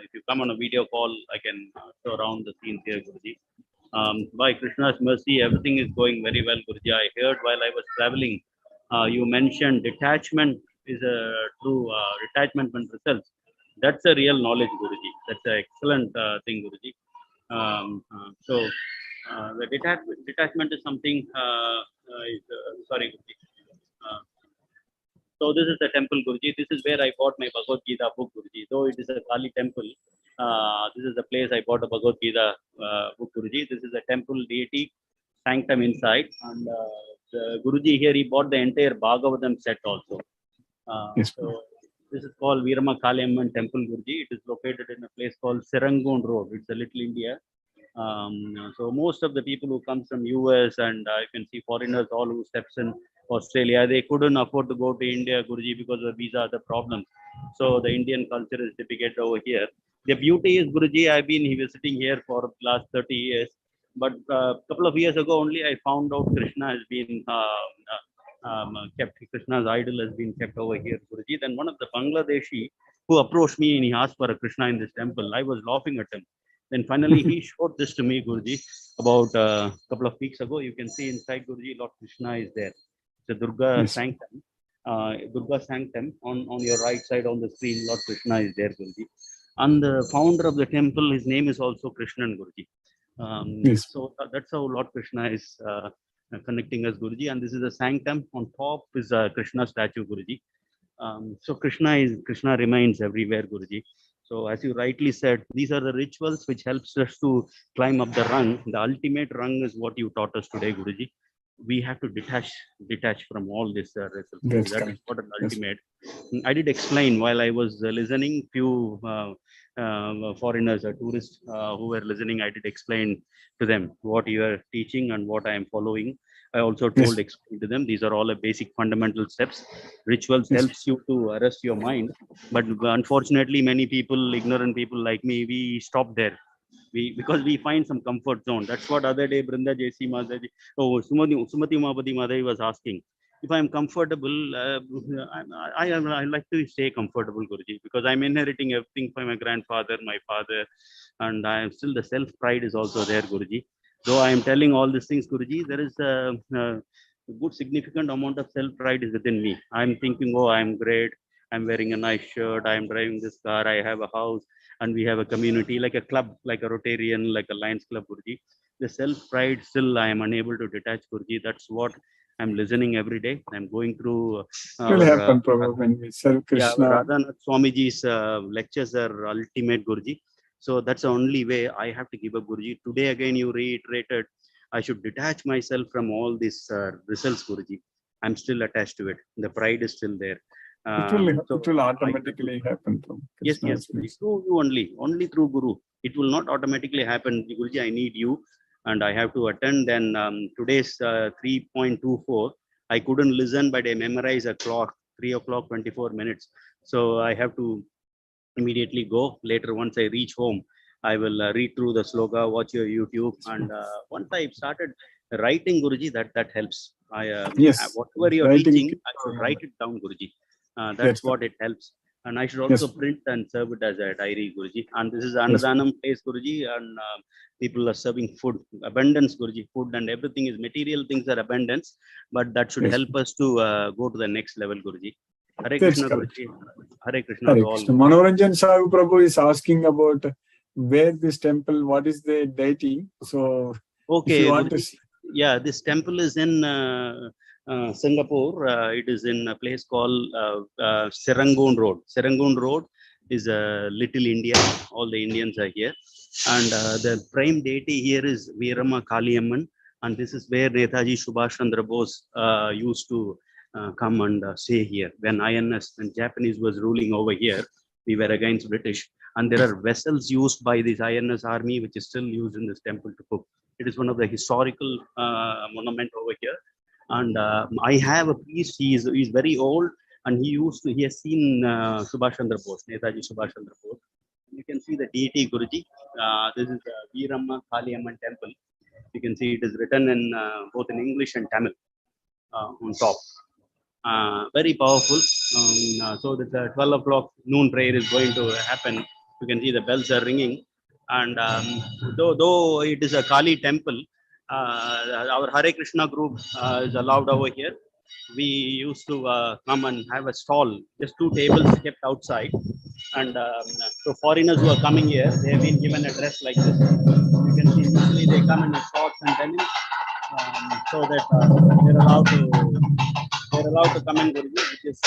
if you come on a video call, I can show around the scenes here, Guruji. By Krishna's mercy, everything is going very well, Guruji. I heard while I was traveling, you mentioned detachment is a true detachment when results. That's a real knowledge, Guruji. That's an excellent thing, Guruji. The detachment is something. Sorry, Guruji. So this is the temple, Guruji. This is where I bought my Bhagavad Gita book, Guruji. Though it is a Kali temple, this is the place I bought a Bhagavad Gita book, Guruji. This is a temple deity sanctum inside, and the Guruji here he bought the entire Bhagavatam set also. So this is called Veerama Kaliamman Temple, Guruji. It is located in a place called Serangoon Road. It's a little India. So most of the people who come from US and you can see foreigners all who steps in Australia, they couldn't afford to go to India, Guruji, because of visa other problems. So the Indian culture is depicted over here. The beauty is, Guruji, I've been visiting here for the last 30 years, but a couple of years ago only I found out Krishna has been kept, Krishna's idol has been kept over here, Guruji. Then one of the Bangladeshi who approached me and he asked for a Krishna in this temple. I was laughing at him. Then finally he showed this to me, Guruji, about a couple of weeks ago. You can see inside, Guruji, Lord Krishna is there. The Durga sanctum, on your right side on the screen, Lord Krishna is there, Guruji. And the founder of the temple, his name is also Krishnan, Guruji. So that's how Lord Krishna is connecting us, Guruji. And this is a sanctum. On top is a Krishna statue, Guruji. So Krishna remains everywhere, Guruji. So as you rightly said, these are the rituals which helps us to climb up the rung. The ultimate rung is what you taught us today, Guruji. We have to detach from all this results. That is what an ultimate. I did explain while I was listening. Few foreigners or tourists who were listening, I did explain to them what you are teaching and what I am following. I also told, explain to them, these are all a basic fundamental steps. Rituals helps you to arrest your mind, but unfortunately, many people, ignorant people like me, we stop there. Because we find some comfort zone. That's what other day Brinda JC Mataji, Sumati Umapati Madhavi was asking. If I'm comfortable, I like to stay comfortable, Guruji, because I'm inheriting everything from my grandfather, my father, and I am still the self pride is also there, Guruji. Though I am telling all these things, Guruji, there is a good significant amount of self pride is within me. I'm thinking, oh, I'm great. I'm wearing a nice shirt. I'm driving this car. I have a house. And we have a community like a club, like a Rotarian, like a Lions Club, Guruji. The self-pride still I am unable to detach, Guruji. That's what I'm listening every day. I'm going through will happen probably when we serve Krishna. Yeah, Radhanath Swamiji's lectures are ultimate, Guruji. So that's the only way I have to give up, Guruji. Today again you reiterated I should detach myself from all these results, Guruji. I'm still attached to it. The pride is still there. It will automatically happen. Yes, through you only through Guru. It will not automatically happen. Guruji, I need you and I have to attend. Then today's 3.24, I couldn't listen, but I memorize a clock, 3 o'clock, 24 minutes. So I have to immediately go. Later, once I reach home, I will read through the sloka, watch your YouTube. And once I started writing, Guruji, that helps. Whatever you're teaching, I should write it down, Guruji. That's what it helps. And I should also print and serve it as a diary, Guruji. And this is Annadanam place, Guruji, and people are serving food, abundance, Guruji. Food and everything is material things are abundance, but that should help us to go to the next level, Guruji. Hare Krishna, Guruji. Hare Krishna to all. Manoranjan Sahu Prabhu is asking about where this temple, what is the deity? So, okay, if you want to see. Yeah, this temple is in Singapore. It is in a place called Serangoon Road. Serangoon Road is a little India. All the Indians are here. And the prime deity here is Veerama Kaliamman. And this is where Netaji Subhash Chandra Bose used to come and stay here. When INS and Japanese was ruling over here, we were against British. And there are vessels used by this INS army, which is still used in this temple to cook. It is one of the historical monument over here. And I have a priest, he is very old, and he has seen Subhash Chandra Bose, Netaji Subhash Chandra Bose. you can see the deity Guruji. This is the Veeramma Kaliamman temple. You can see it is written in both in English and Tamil on top. Very powerful. So the 12 o'clock noon prayer is going to happen. You can see the bells are ringing. And though it is a Kali temple, our Hare Krishna group is allowed over here. We used to come and have a stall, just 2 tables kept outside. And so foreigners who are coming here, they have been given a dress like this. You can see usually they come in shorts and denim, so that they're allowed to come in, Guruji, which is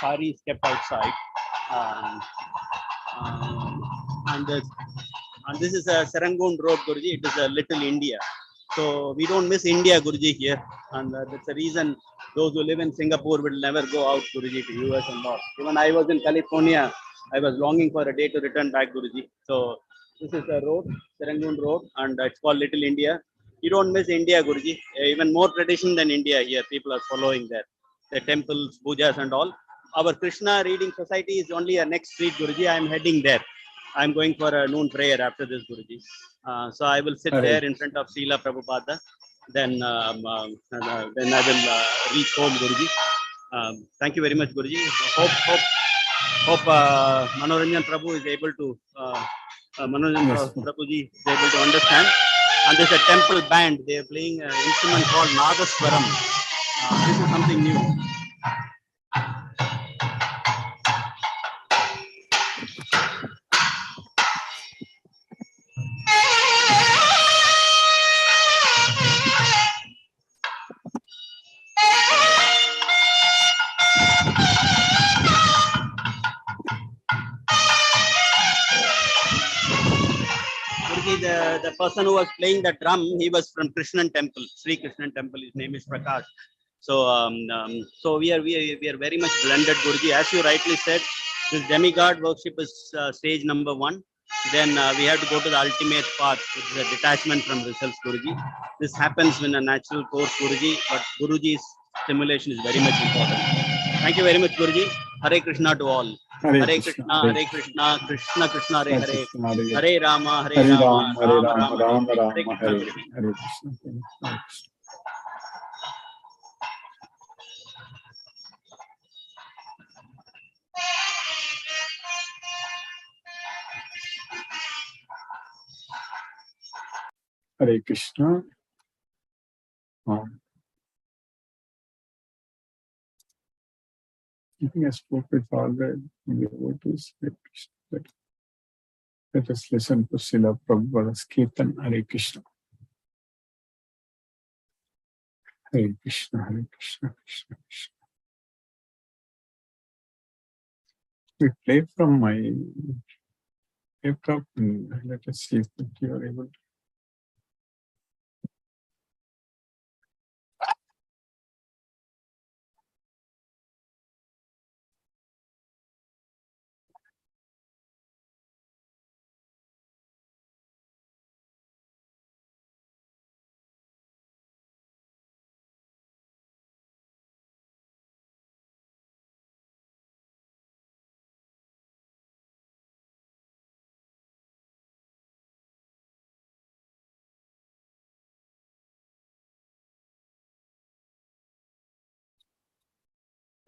sari is kept outside. And this is a Serangoon Road, Guruji. It is a little India. So we don't miss India, Guruji, here. And that's the reason those who live in Singapore will never go out, Guruji, to US and all. Even I was in California, I was longing for a day to return back, Guruji. So this is the road, Serangoon Road, and it's called Little India. You don't miss India, Guruji. Even more tradition than India here. People are following there. The temples, pujas and all. Our Krishna Reading Society is only a next street, Guruji. I am heading there. I am going for a noon prayer after this, Guruji. So I will sit there in front of Srila Prabhupada. Then I will reach home, Guruji. Thank you very much, Guruji. Hope Manoranjan Prabhu is able to Prabhuji is able to understand. And there's a temple band. They are playing an instrument called Nadaswaram. This is something new. The person who was playing the drum, he was from Krishnan temple, Sri Krishnan temple. His name is Prakash. So, so we are very much blended, Guruji. As you rightly said, this demigod worship is stage number 1. Then we have to go to the ultimate path, which is a detachment from results, Guruji. This happens in a natural course, Guruji, but Guruji's stimulation is very much important. Thank you very much, Guruji. Hare Krishna to all. Hare Krishna, Hare Krishna, Krishna Krishna, Hare Hare, Hare Rama, Hare Rama, Rama Rama, Hare Krishna. Hare Krishna. I think I spoke with all the devotees. Let us listen to Srila Prabhupada's Kirtan. Hare Krishna. Hare Krishna, Hare Krishna, Krishna Krishna. We play from my laptop and let us see if you are able to.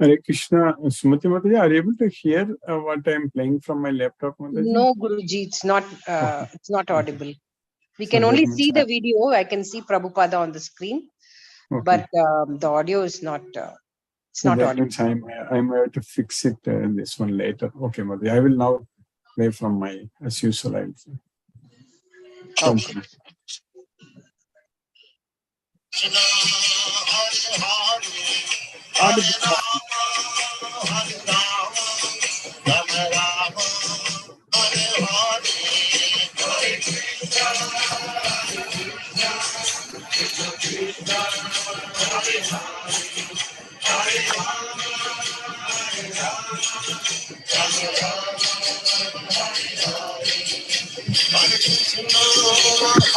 Hare Krishna. Sumati Mataji, are you able to hear what I am playing from my laptop, Mataji? No, Guruji, it's not audible. We can only see the video. I can see Prabhupada on the screen, but the audio is not. It's not that audible. means I'm going to fix it this one later. Okay, Mataji. I will now play from my as usual. I will say. Okay.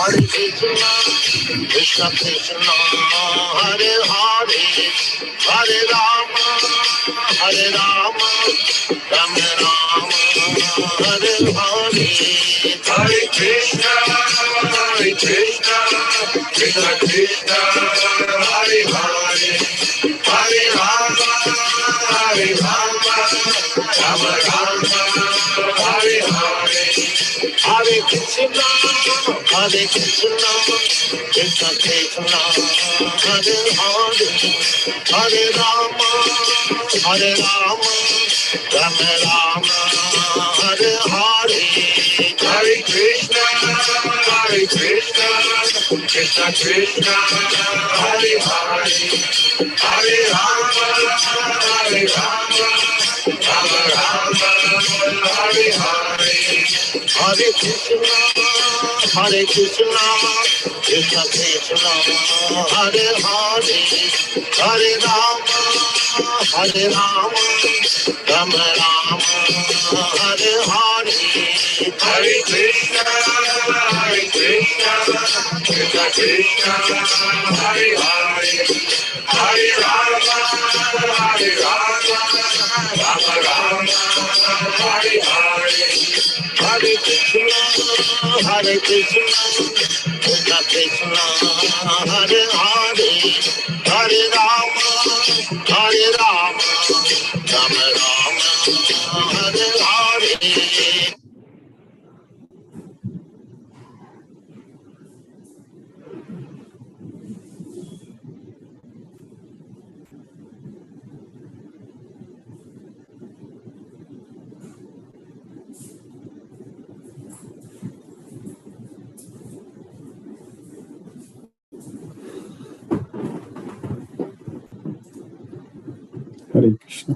Hare Krishna, Krishna Krishna, Hare Hare, Hare Rama, Rama Rama, Hare Krishna, Krishna Krishna, Hare Hare, Hare Rama, Rama Rama, Hare Hare, Hare Krishna, Krishna Krishna, Hare Hare, Hare Rama, Rama Rama, Hare Hare, Hare Krishna, Krishna Krishna, Hare Hare, Hare Rama, Rama Rama, Hare Hare, Hare Krishna, Krishna Krishna, Hare Hare, Hare Rama, Rama Rama, Hare Hare, Hare Krishna, Krishna Krishna, Hare Hare, Hare Rama, Rama Rama, Hare Hare, Hare Krishna, Krishna Krishna, Hare Hare, Hare Rama, Rama Rama, Hare Hare. Hare Krishna.